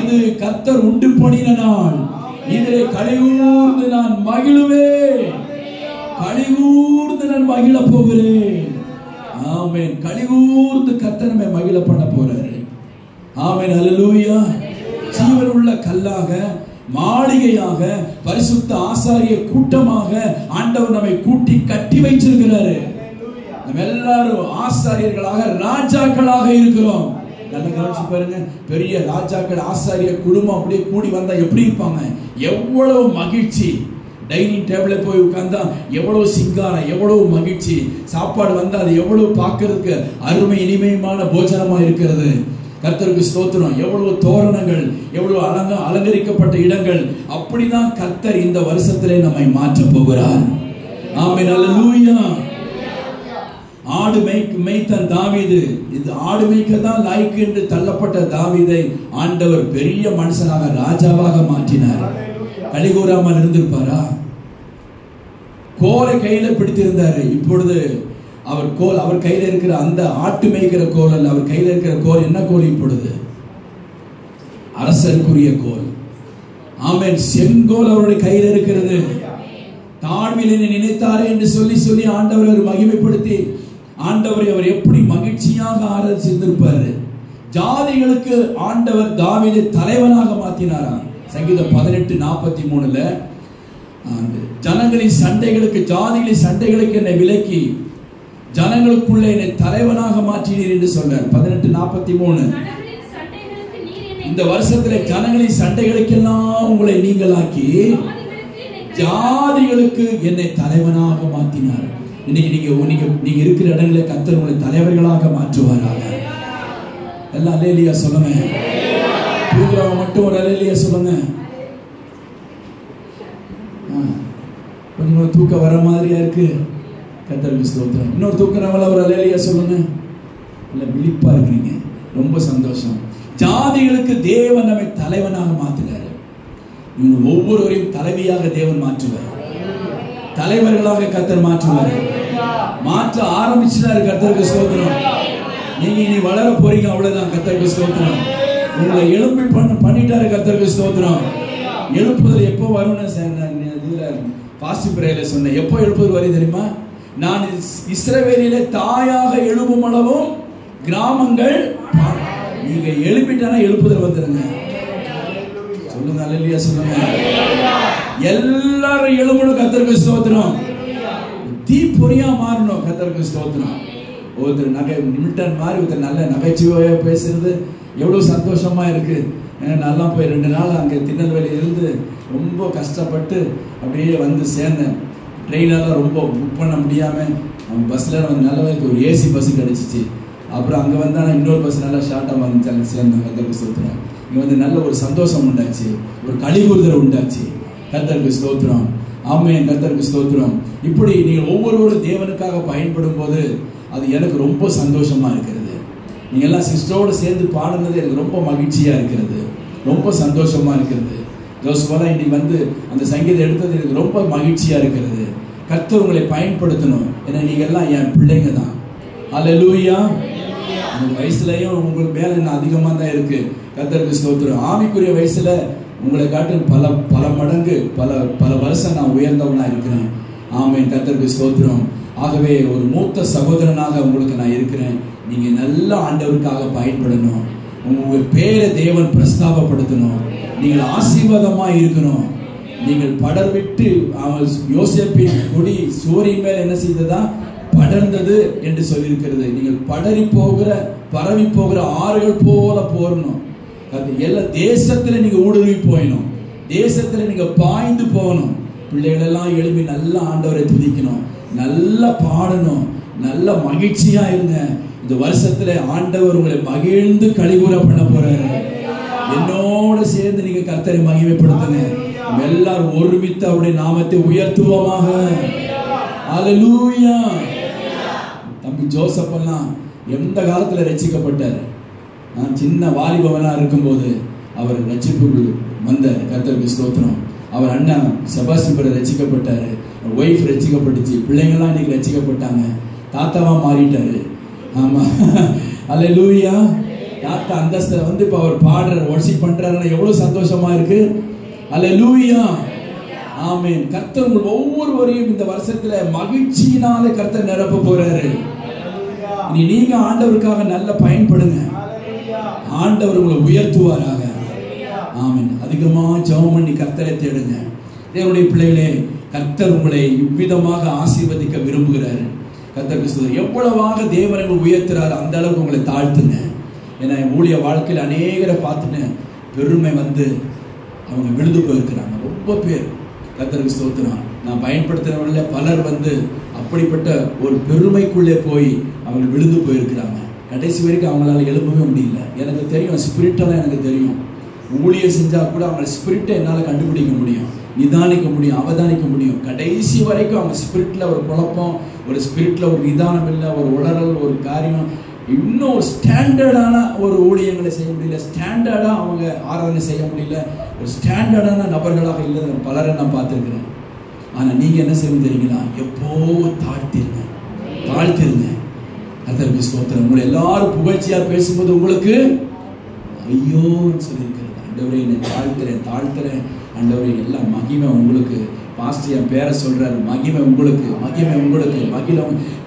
இது கர்த்தர் உண்டு பண்ணின நாள். இதிலே களிகூர்ந்து நான் மகிழுவேன். களிகூர்ந்து நான் மகிழ போகிறேன். ஆமென். களிகூர்ந்து கர்த்தர் நம்மை மகிழ பண்ண போறாரு. ஆமென். ஹல்லேலூயா. ஜீவன் உள்ள கல்லாக, மாளிகையாக, பரிசுத்த ஆசாரிய கூட்டமாக ஆண்டவர் நம்மை கூட்டி கட்டி வைச்சிருக்கிறாரு. நம்ம எல்லாரும் ஆசாரியர்களாக, ராஜாக்களாக இருக்கிறோம். நல்லா கவனிச்சு பாருங்க. பெரிய ராஜாக்கள், ஆசாரிய குடும்பம் அப்படியே கூடி வந்தா எப்படி இருப்பாங்க? எவ்வளவு மகிழ்ச்சி. டைனிங் டேபிள்ல போய் உட்கார்ந்தா எவ்வளவு சிங்காரம், எவ்வளவு மகிழ்ச்சி. சாப்பாடு வந்தா அது எவ்வளவு பார்க்கிறதுக்கு அருமை இனிமையான போஜனமா இருக்கிறது. கர்த்தருக்கு ஸ்தோத்திரம். எவ்வளவு தோரணங்கள், எவ்வளவு அலங்கரிக்கப்பட்ட இடங்கள். அப்படிதான் கர்த்தர் இந்த வருஷத்திலே நம்மை மாற்ற போகிறார். ஆமென். ஹல்லேலூயா. ஆடு மேய்த்தன் தாவீது, இது ஆடு மேய்க்க தான் லாய்க்கு என்று தள்ளப்பட்ட தாவீதை ஆண்டவர் பெரிய மனுஷனாக, ராஜாவாக மாற்றினார். கலிகூராமல் இருந்திருப்பாரா? கோலை கையில பிடித்திருந்தாரு. இப்பொழுது அவர் கையில இருக்கிற அந்த ஆட்டு மேய்க்கிற கோல் அல்ல, அவர் கையில இருக்கிற கோல் என்ன கோல்? இப்பொழுது அரசருக்குரிய கோல். ஆமென். செங்கோல் அவருடைய கையில இருக்கிறது. தாழ்மையிலே நினைத்தாரே என்று சொல்லி சொல்லி ஆண்டவர் அவர் மகிமைப்படுத்தி ஆண்டவரை அவர் எப்படி மகிழ்ச்சியாக ஆராதிச்சிருப்பாரு. ஜாதிகளுக்கு ஆண்டவர் தாவீதை தலைவனாக மாற்றினாரா? சங்கீதம் 18:43 ஜனங்களின் சண்டைகளுக்கு, ஜாதிகளின் சண்டைகளுக்கு என்னை விலக்கி ஜனங்களுக்குள்ளே என்னை தலைவனாக மாற்றினீர் என்று சொல்றார். 18:43. இந்த வருஷத்துல ஜனங்களின் சண்டைகளுக்கெல்லாம் உங்களை நீங்களாக்கி ஜாதிகளுக்கு என்னை தலைவனாக மாற்றினார். இன்னைக்கு நீங்க இருக்கிற இடங்களை கர்த்தர் உங்களை தலைவர்களாக மாற்றுவாராக. எல்லாம் அல்லேலூயா சொல்லுங்க. தூங்குறவங்க மட்டும் ஒரு அல்லேலூயா சொல்லுங்க. கொஞ்சம் தூக்கம் வர மாதிரியா இருக்கு. கர்த்தருக்கு ஸ்தோத்திரம். இன்னொரு தூக்குறவங்கள ஒரு அல்லேலூயா சொல்லுங்க. இல்ல விழிப்பா இருக்கிறீங்க, ரொம்ப சந்தோஷம். ஜாதிகளுக்கு தேவன் நம்மை தலைவனாக மாற்றுகிறார். இவங்க ஒவ்வொருவரையும் தலைவியாக தேவன் மாற்றுவார். தலைவர்களாக கர்த்தர் மாற்றுவார். மாற்ற ஆரம்பிச்சிட்டாரு. கர்த்தருக்கு ஸ்தோத்திரம். நீங்க இனி வளர போறீங்க, அவ்வளவுதான். கர்த்தருக்கு ஸ்தோத்திரம். உங்களை எழுப்பி பண்ணிட்டாரு. கர்த்தருக்கு ஸ்தோத்திரம். எழுப்புதல் எப்போ வரும்னு பாஸ்ட் பிரேயர்ல சொன்னேன். எப்போ எழுப்புதல் வரும் தெரியுமா? நான் இஸ்ரவேலிலே தாயாக எழுப்பும் அளவும் கிராமங்கள், நீங்க எழுப்பிட்டானா எழுப்புதல் வந்துருங்க. சொல்லுங்க அல்லேலூயா சொல்லுங்க. எல்லாரும் எழும்பணும். கர்த்தருக்கு ஸ்தோத்திரம். தீப்பொறியா மாறணும். கர்த்தருக்கு ஸ்தோத்திரம். ஒருத்தர் நிமிட்டன் மாதிரி ஒருத்தர் நல்ல நகைச்சுவையா பேசுறது எவ்வளவு சந்தோஷமா இருக்கு. நல்லா போய் 2 நாள் அங்கே திருநெல்வேலி இருந்து ரொம்ப கஷ்டப்பட்டு அப்படியே வந்து சேர்ந்தேன். ட்ரெயினெல்லாம் ரொம்ப புக் பண்ண முடியாமல் அவங்க பஸ்ஸில் வந்து நல்ல ஒரு ஏசி பஸ்ஸு கிடச்சிச்சு. அப்புறம் அங்கே வந்து ஆனால் இன்னொரு பஸ் நல்லா ஷார்ட்டாக வந்துச்சாங்க. சேர்ந்தேன். கர்த்தருக்கு ஸ்தோத்திரம். இங்கே வந்து நல்ல ஒரு சந்தோஷம் உண்டாச்சு, ஒரு கலிகூறுதல் உண்டாச்சு. கர்த்தருக்கு ஸ்தோத்திரம். ஆமென். கர்த்தருக்கு ஸ்தோத்திரம். இப்படி நீங்கள் ஒவ்வொருவரும் தேவனுக்காக பயன்படும் போது அது எனக்கு ரொம்ப சந்தோஷமா இருக்கிறது. நீங்க எல்லாம் சிஸ்டரோடு சேர்ந்து பாடுனது எனக்கு ரொம்ப மகிழ்ச்சியா இருக்கிறது, ரொம்ப சந்தோஷமா இருக்கிறது. ஜோசுவா இன்னைக்கு வந்து அந்த சங்கீதம் எடுத்தது எனக்கு ரொம்ப மகிழ்ச்சியா இருக்கிறது. கர்த்தர் உங்களை பயன்படுத்தணும். ஏன்னா நீங்க எல்லாம் என் பிள்ளைங்க தான். அல்லேலூயா. உங்க வயசுலயும் உங்களுக்கு மேல என்ன அதிகமா தான் இருக்கு. கர்த்தருக்கு ஸ்தோத்திரம். ஆவிக்குரிய வயசுல உங்களை காட்டு பல மடங்கு பல வருஷம் நான் உயர்ந்தவனா இருக்கிறேன். ஆமென். கர்த்தருக்கு ஸ்தோத்திரம். ஆகவே ஒரு மூத்த சகோதரனாக உங்களுக்கு நான் இருக்கிறேன். நீங்க நல்ல ஆண்டவருக்காக பயன்படணும். உங்க பேரை தேவன் பிரஸ்தாபப்படுத்தணும். நீங்கள் ஆசீர்வாதமா இருக்கணும். நீங்கள் படர்விட்டு யோசேப்பின் கொடி சூரியன் மேல் என்ன செய்ததா? படர்ந்தது என்று சொல்லியிருக்கிறது. நீங்கள் பரவி போகிற ஆறுகள் போல போறணும். எல்லா தேசத்துல நீங்க ஊடுருவி போயணும். தேசத்துல நீங்க பாய்ந்து போகணும். பிள்ளைகள் எல்லாம் எழுப்பி நல்ல ஆண்டவரை துதிக்கணும், நல்லா பாடணும், நல்ல மகிழ்ச்சியா இருங்க. இந்த வருஷத்துல ஆண்டவர் உங்களை மகிழ்ந்து கலிகூற பண்ண போறாரு. என்னோட சேர்ந்து நீங்க கர்த்தரை மகிமைப்படுத்துங்க. எல்லாரும் ஒருமித்து அவருடைய நாமத்தை உயர்த்துவோமாக. அல்லேலூயா. தம்பி ஜோசப் எல்லாம் எந்த காலத்துல ரட்சிக்கப்பட்டார்? நான் சின்ன வாலிபவனா இருக்கும்போது அவர் ரட்சிப்புக்குள் வந்தார். கர்த்தருக்கு ஸ்தோத்திரம். அவர் அண்ணன் செபாஸ்டியன் ரட்சிக்கப்பட்டாரு, ஒய்ஃப் ரட்சிக்கப்பட்டுச்சு, பிள்ளைங்களாம் இன்னைக்கு ரட்சிக்கப்பட்டாங்க, தாத்தாவா மாறிட்டாரு. ஆமா, அல்லேலூயா. தாத்தா அந்தஸ்தை வந்து இப்ப அவர் பாடுறார், வொர்ஷிப் பண்றாருன்னா எவ்வளவு சந்தோஷமா இருக்கு. அல்லேலூயா, ஆமென். கர்த்தர் உங்கள் ஒவ்வொருவரையும் இந்த வருஷத்துல மகிழ்ச்சியினால கர்த்தர் நிரப்ப போறாரு. இனி நீங்க ஆண்டவருக்காக நல்ல பயன்படுங்க, ஆண்டவர் உங்களை உயர்த்துவாராக. ஆமென். அதிகமா ஜெபம் பண்ணி கர்த்தரை தேடுங்க. தேவனுடைய பிள்ளைகளே, கர்த்தர் உங்களை இவ்விதமாக ஆசீர்வதிக்க விரும்புகிறாரு. கர்த்தருக்கு ஸ்தோத்திரம். எவ்வளவாக தேவனை உயர்த்துறாரு அந்த அளவுக்கு உங்களை தாழ்த்துங்க. ஏன்னா ஊழிய வாழ்க்கையில் அநேகரை பார்த்துன்னு பெருமை வந்து அவங்க விழுந்து போயிருக்கிறாங்க. ரொம்ப பேர் கர்த்தருக்கு ஸ்தோத்திரம். நான் பயன்படுத்துறவங்கள பலர் வந்து அப்படிப்பட்ட ஒரு பெருமைக்குள்ளே போய் அவங்க விழுந்து போயிருக்கிறாங்க. கடைசி வரைக்கும் அவங்களால எழுப்பவே முடியல. எனக்கு தெரியும், ஸ்பிரிட்டெல்லாம் எனக்கு தெரியும். ஊழியம் செஞ்சா கூட அவங்க ஸ்பிரிட்டை என்னால் கண்டுபிடிக்க முடியும், நிதானிக்க முடியும், அவதானிக்க முடியும். கடைசி வரைக்கும் அவங்க ஸ்பிரிட்ல ஒரு குழப்பம், ஒரு ஸ்பிரிட்ல ஒரு நிதானம் இல்லை, ஒரு உளறல், ஒரு காரியம். இன்னும் ஒரு ஸ்டாண்டர்டான ஒரு ஊழியங்களை செய்ய முடியல, ஸ்டாண்டர்டா அவங்க ஆராதனை செய்ய முடியல, ஒரு ஸ்டாண்டர்டான நபர்களாக இல்லை பலரை நான் பார்த்துருக்கிறேன். ஆனா நீங்க என்ன செய்யணும் தெரியுங்களா? எப்போ தாழ்த்திருங்க, தாழ்த்திருங்க. கர்த்தருக்கு ஸ்தோத்திரம். உங்களை எல்லாரும் புகழ்ச்சியா பேசும்போது உங்களுக்கு ஐயோன்னு சொல்லியிருக்கிறது. ஆண்டவரே என்னை தாழ்த்துறேன், தாழ்த்துறேன். ஆண்டவரே எல்லாம் மகிமை உங்களுக்கு. பாஸ்டர் என் பேரை சொல்றாரு, மகிமை உங்களுக்கு, மகிமை உங்களுக்கு, மகிழ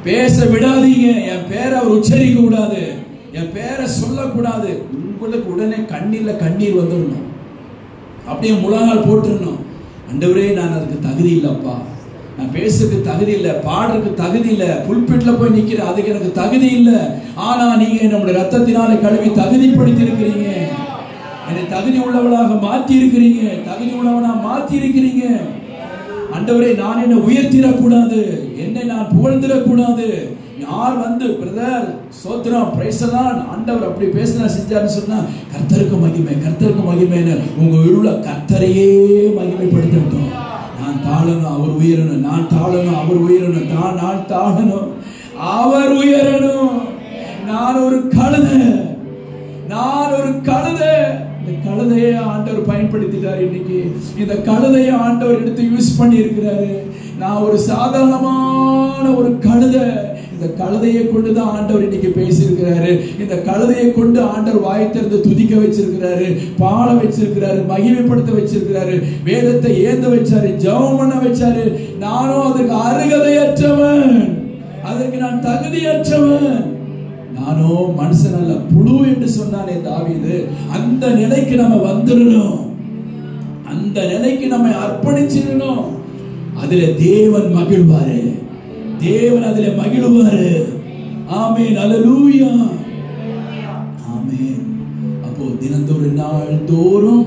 பேச விடாதீங்க. என் பேரை அவர் உச்சரிக்க கூடாது, என் பேரை சொல்லக்கூடாது. உங்களுக்கு உடனே கண்ணீர்ல கண்ணீர் வந்துடணும், அப்படியே முழங்கால் போட்டுடணும். ஆண்டவரே நான் அதுக்கு தகுதி இல்லப்பா, நான் பேசுறதுக்கு தகுதி இல்லை, பாடுறதுக்கு தகுதி இல்லை, புல்பிட்ல போய் நிக்கிறேன் அதுக்கு எனக்கு தகுதி இல்லை. ஆனா நீங்க நம்முடைய ரத்தத்தினால கழுவி தகுதிப்படுத்தி இருக்கிறீங்க, என்னை தகுதி உள்ளவளாக மாற்றி இருக்கிறீங்க, தகுதி உள்ளவனா மாற்றி இருக்கிறீங்க. ஆண்டவரே நான் என்னை உயர்த்திடக்கூடாது, என்னை நான் புகழ்ந்திடக்கூடாது. யார் வந்து பிரதர் சோத்ரம் பிரைசலான் ஆண்டவர் அப்படி பேசினா செஞ்சாருன்னு சொன்னா கர்த்தருக்கு மகிமை, கர்த்தருக்கு மகிமைன்னு உங்க உள்ள கர்த்தரையே மகிமைப்படுத்தட்டும். நான் தாழணும் அவர் உயரணும், நான் தாழணும் அவர் உயரணும், நான் தாழணும் அவர் உயரணும். நான் ஒரு கழுதை, நான் ஒரு கழுதை. இந்த கழுதையை ஆண்டவர் பயன்படுத்திட்டார். இன்னைக்கு இந்த கழுதையை ஆண்டவர் எடுத்து யூஸ் பண்ணி இருக்கிறாரு. நான் ஒரு சாதாரணமான ஒரு கழுதை. இந்த கழுதையை கொண்டுதான் ஆண்டவர் இன்னைக்கு பேசியிருக்கிறாரு. இந்த கழுதையை கொண்டு ஆண்டவர் வாயை திறந்து துதிக்க வச்சிருக்கிறாரு, பாட வச்சிருக்கிறாரு, மகிமைப்படுத்த வச்சிருக்கிறாரு, வேதத்தை ஏந்த வச்சாரு, ஜெபம் பண்ண வச்சாரு. நானும் அதுக்கு அருகதையற்றவன், அதற்கு நான் தகுதியற்றவன். நானோ மனுஷன் அல்ல புழு என்று சொன்னானே தாவீது. அந்த நிலைக்கு நம்ம வந்துடணும், அந்த நிலைக்கு நம்ம அர்ப்பணிச்சிடணும். அதுல தேவன் மகிழ்வாரு, தேவன் அதிலே மகிழ்வாரு. ஆமென், அல்லேலூயா, ஆமென். அப்போ தினந்தோறும் நாள் தோறும்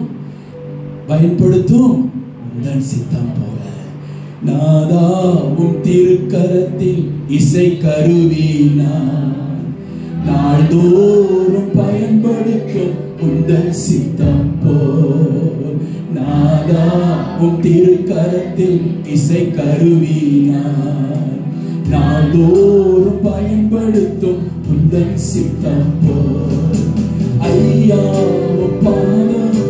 பயன்படுத்தும் உந்தன் சித்தம் போல நாதாவும் திருக்கரத்தில் இசை கருவினா நாள்தோறும் பயன்படுத்தும் உந்தன் சித்தம் போல் நாதாவும் திருக்கரத்தில் இசை கருவினா நாள்தோறும் பயன்படுத்தும் உந்தன் சித்தம் போல் ஐயாவும் பாதம்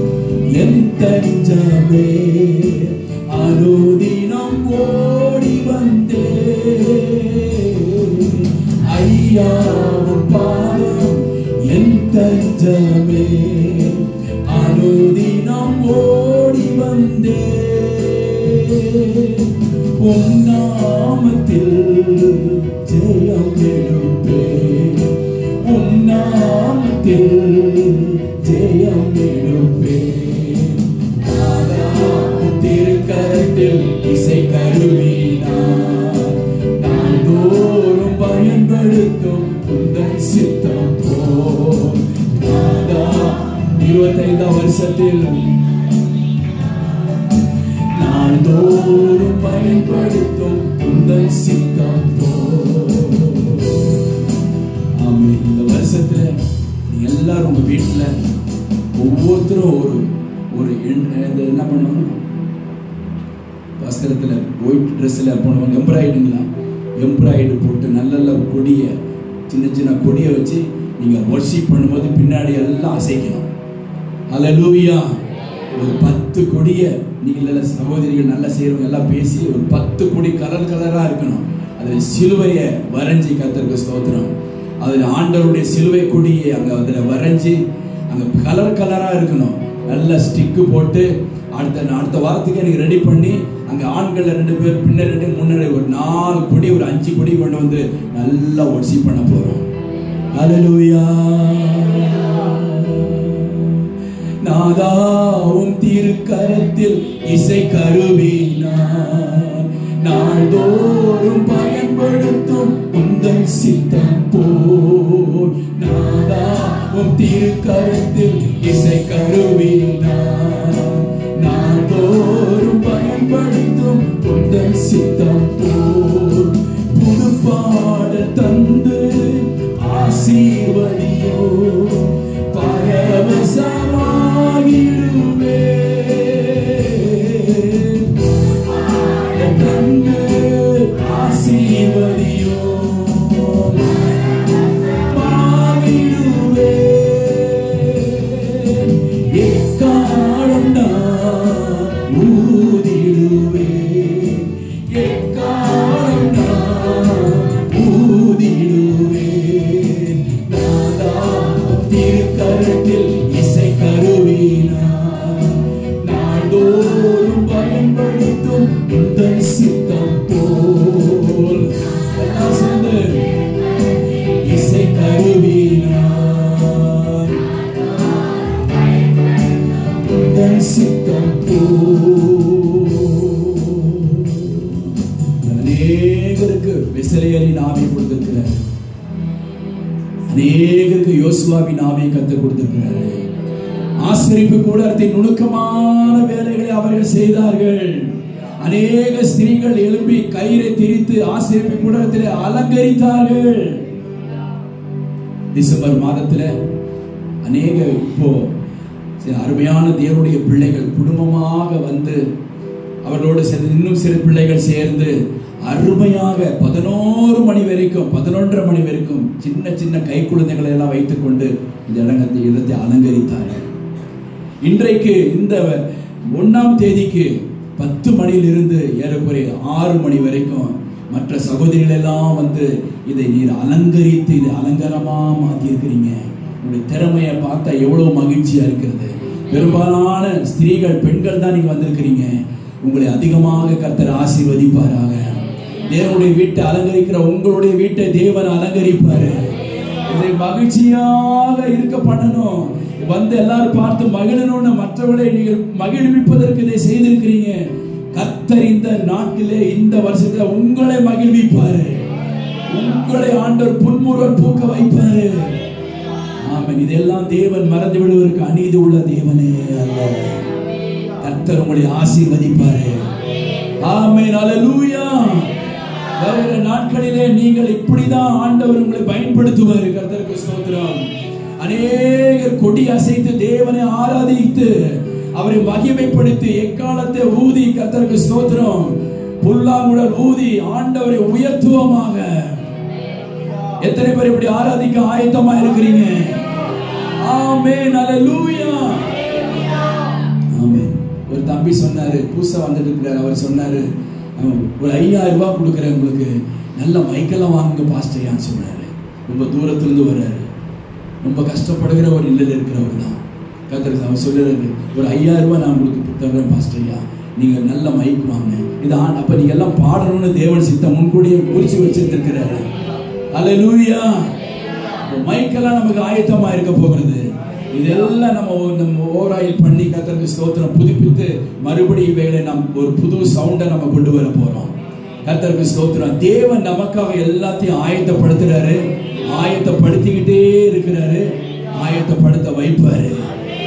என் தஞ்சமே அனுதினம் ஓடி வந்தே ஐயாவும் பாதம் என் தஞ்சமே அனுதினம் ஓடி வந்தே உம் நாமத்தில் ஜெயம் எடுப்பே உம் நாமத்தில் ஜெயம் எடுப்பே திருக்கரத்தில் இசை கருவினார் நாள்தோறும் பயன்படுத்தும் உந்தன் சித்தம் போல் 25ஆம் வருஷத்தில் நாள்தோறும் பயன்படுத்தும் உந்தன் சித்தம் போல். ஆமென். இந்த வருஷத்துல நீங்க எல்லாரும் உங்க வீட்டுல ஒவ்வொருத்தரும் ஒரு என்ன பண்ணுவாங்க, வஸ்திரத்துல ஒயிட் ட்ரெஸ்ல போனவங்க எம்ப்ராய்டு போட்டு நல்ல கொடியை சின்ன சின்ன கொடியை வச்சு நீங்க வொர்ஷிப் பண்ணும்போது பின்னாடி எல்லாம் அசைக்கணும். அல்லேலூயா. ஒரு 10 கொடிய நீங்க சகோதரிகள் நல்லா செய்யறவங்க எல்லாம் பேசி ஒரு 10 கொடி கலர் கலரா இருக்கணும். அதுல சிலுவையை வரைஞ்சி கர்த்தருக்கு ஸ்தோத்திரம். அதுல ஆண்டவருடைய சிலுவை கொடியை அங்க அதுல வரைஞ்சி அங்க கலர் கலரா இருக்கணும். நல்ல ஸ்டிக்கு போட்டு அடுத்த வாரத்துக்கு எனக்கு ரெடி பண்ணி அங்க ஆண்கள் 2 பேர் பின்ன 2 முன்னாடி ஒரு 4 கொடி ஒரு 5 கொடி கொண்டு வந்து நல்லா ஒர்ஷி பண்ண போறோம். அல்லேலூயா. நாதாவும் திருக்கரத்தில் இசை கருவினார் நாள்தோறும் பயன்படுத்தும் உந்தன் சித்தம் போல். நாதாவும் திருக்கரத்தில் இசை கருவினார் நாள்தோறும் பயன்படுத்தும் உந்தன் சித்தம் போல். புது பாடல் தந்து ஆசீர்வதியோ பரவசமாகிடுவே. தந்து ஆசீர்வதியோ மாகிடுவே. எக்காலம் நான் ஊதிடுவே. எக்காலம் நான் ஊதிடுவே. திருக்கரத்தில் இசை கருவினார் நாள்தோறும் பயன்படுத்தும் உந்தன் சித்தம் போல். இசை கருவினார் உந்தன் சித்தம் போல். அநேகருக்கு பெசலேயரின் ஆவி கொடுத்திருக்கிறார். அநேகருக்கு யோசுவாவின் ஆவியை கற்றுக் கொடுத்திருக்கிறார். ஆசரிப்பு கூடாரத்தின் நுணுக்கமான வேலைகளை அவர்கள் செய்தார்கள். அநேக ஸ்திரீகள் எழும்பி கயிறை திரித்து ஆசரிப்பு கூடாரத்திலே அலங்கரித்தார்கள். டிசம்பர் மாதத்துல அநேக இப்போ அருமையான தேவனுடைய பிள்ளைகள் குடும்பமாக வந்து அவர்களோடு சேர்ந்து இன்னும் சில பிள்ளைகள் சேர்ந்து அருமையாக 11 மணி வரைக்கும் 11:30 மணி வரைக்கும் சின்ன சின்ன கை குழந்தைகளை எல்லாம் வைத்துக் கொண்டு இந்த இடத்தை அலங்கரித்தார்கள். இன்றைக்கு இந்த 1ஆம் தேதிக்கு 10 மணியிலிருந்து ஏறக்குறைய 6 மணி வரைக்கும் மற்ற சகோதரிகள் எல்லாம் வந்து இதை நீர் அலங்கரித்து இதை அலங்காரமா மாத்தி இருக்கிறீங்க. உங்களுடைய திறமையை பார்த்தா எவ்வளவு மகிழ்ச்சியா இருக்கிறது. பெரும்பாலான ஸ்திரீகள் பெண்கள் தான் நீங்க வந்திருக்கிறீங்க. உங்களை அதிகமாக கர்த்தர் ஆசீர்வதிப்பாராக. தேவனுடைய வீட்டை அலங்கரிக்கிற உங்களுடைய வீட்டை தேவன் அலங்கரிப்பாரு. இதை மகிழ்ச்சியாக இருக்க பண்ணணும். வந்து எல்லாரும் பார்த்து மகிழணும்னு மற்றவர்களை நீங்கள் மகிழ்விப்பதற்கு இதை செய்திருக்கிறீங்க. கர்த்தர் இந்த நாட்டிலே இந்த வருஷத்துல உங்களை மகிழ்விப்பாரு. உங்களை ஆண்டவர் புன்முறுவல் பூக்க வைப்பாரு. ஆமென். இதெல்லாம் தேவன் மறந்து விடுவதற்கு அநீதி உள்ள தேவனே அல்ல. கர்த்தர் உங்களை ஆசீர்வதிப்பாரு. ஆமென். அல்லேலூயா. வருகிற நாட்களிலே நீங்கள் இப்படிதான் ஆண்டவர் உங்களை பயன்படுத்துவார். கர்த்தருக்கு ஸ்தோத்திரம். அநேகர் கொடி அசைத்து தேவனை ஆராதித்து அவரை மகிமைப்படுத்தி எக்காலத்தை ஊதி கர்த்தருக்கு ஸ்தோத்திரம் புல்லாங்குழல் ஊதி ஆண்டவரை உயர்த்துவோமாக. எத்தனை பேர் இப்படி ஆராதிக்க ஆயத்தமா இருக்கிறீங்க? ஆமென். அல்லேலூயா. ஆமென். ஒரு தம்பி சொன்னாரு, புதுசா வந்துட்டு இருக்கிறார். அவர் சொன்னாரு, ஒரு 5000 ரூபாய் கொடுக்குறேன், உங்களுக்கு நல்ல மைக்கெல்லாம் வாங்குங்க பாஸ்டர்யான்னு சொன்னாரு. ரொம்ப தூரத்திலிருந்து வர்றாரு. ரொம்ப கஷ்டப்படுகிற ஒரு இல்லத்தில் இருக்கிறவர் தான். கர்த்தர் அவர் சொல்லுறாரு, ஒரு 5000 ரூபாய் நான் உங்களுக்கு தர்றேன் பாஸ்டர்யா, நீங்க நல்ல மைக் வாங்க. இது அப்ப நீங்க எல்லாம் பாடணும்னு தேவன் சித்தம் முன்கூடியே குறிச்சு வச்சிருக்கிறாரு. அல்லேலூயா. மைக்கெல்லாம் நமக்கு ஆயத்தமா இருக்க போகிறது. இதெல்லாம் நம்ம ஓராயில் பண்ணி கர்த்தருக்கு ஸ்தோத்திரம் புதுப்பித்து மறுபடியும் இவைகளை நாம் ஒரு புது சவுண்டை நம்ம கொண்டு வர போறோம். கர்த்தருக்கு ஸ்தோத்திரம். தேவன் நமக்காக எல்லாத்தையும் ஆயத்தப்படுத்துறாரு. ஆயத்தப்படுத்திக்கிட்டே இருக்கிறாரு. ஆயத்தப்படுத்த வைப்பாரு.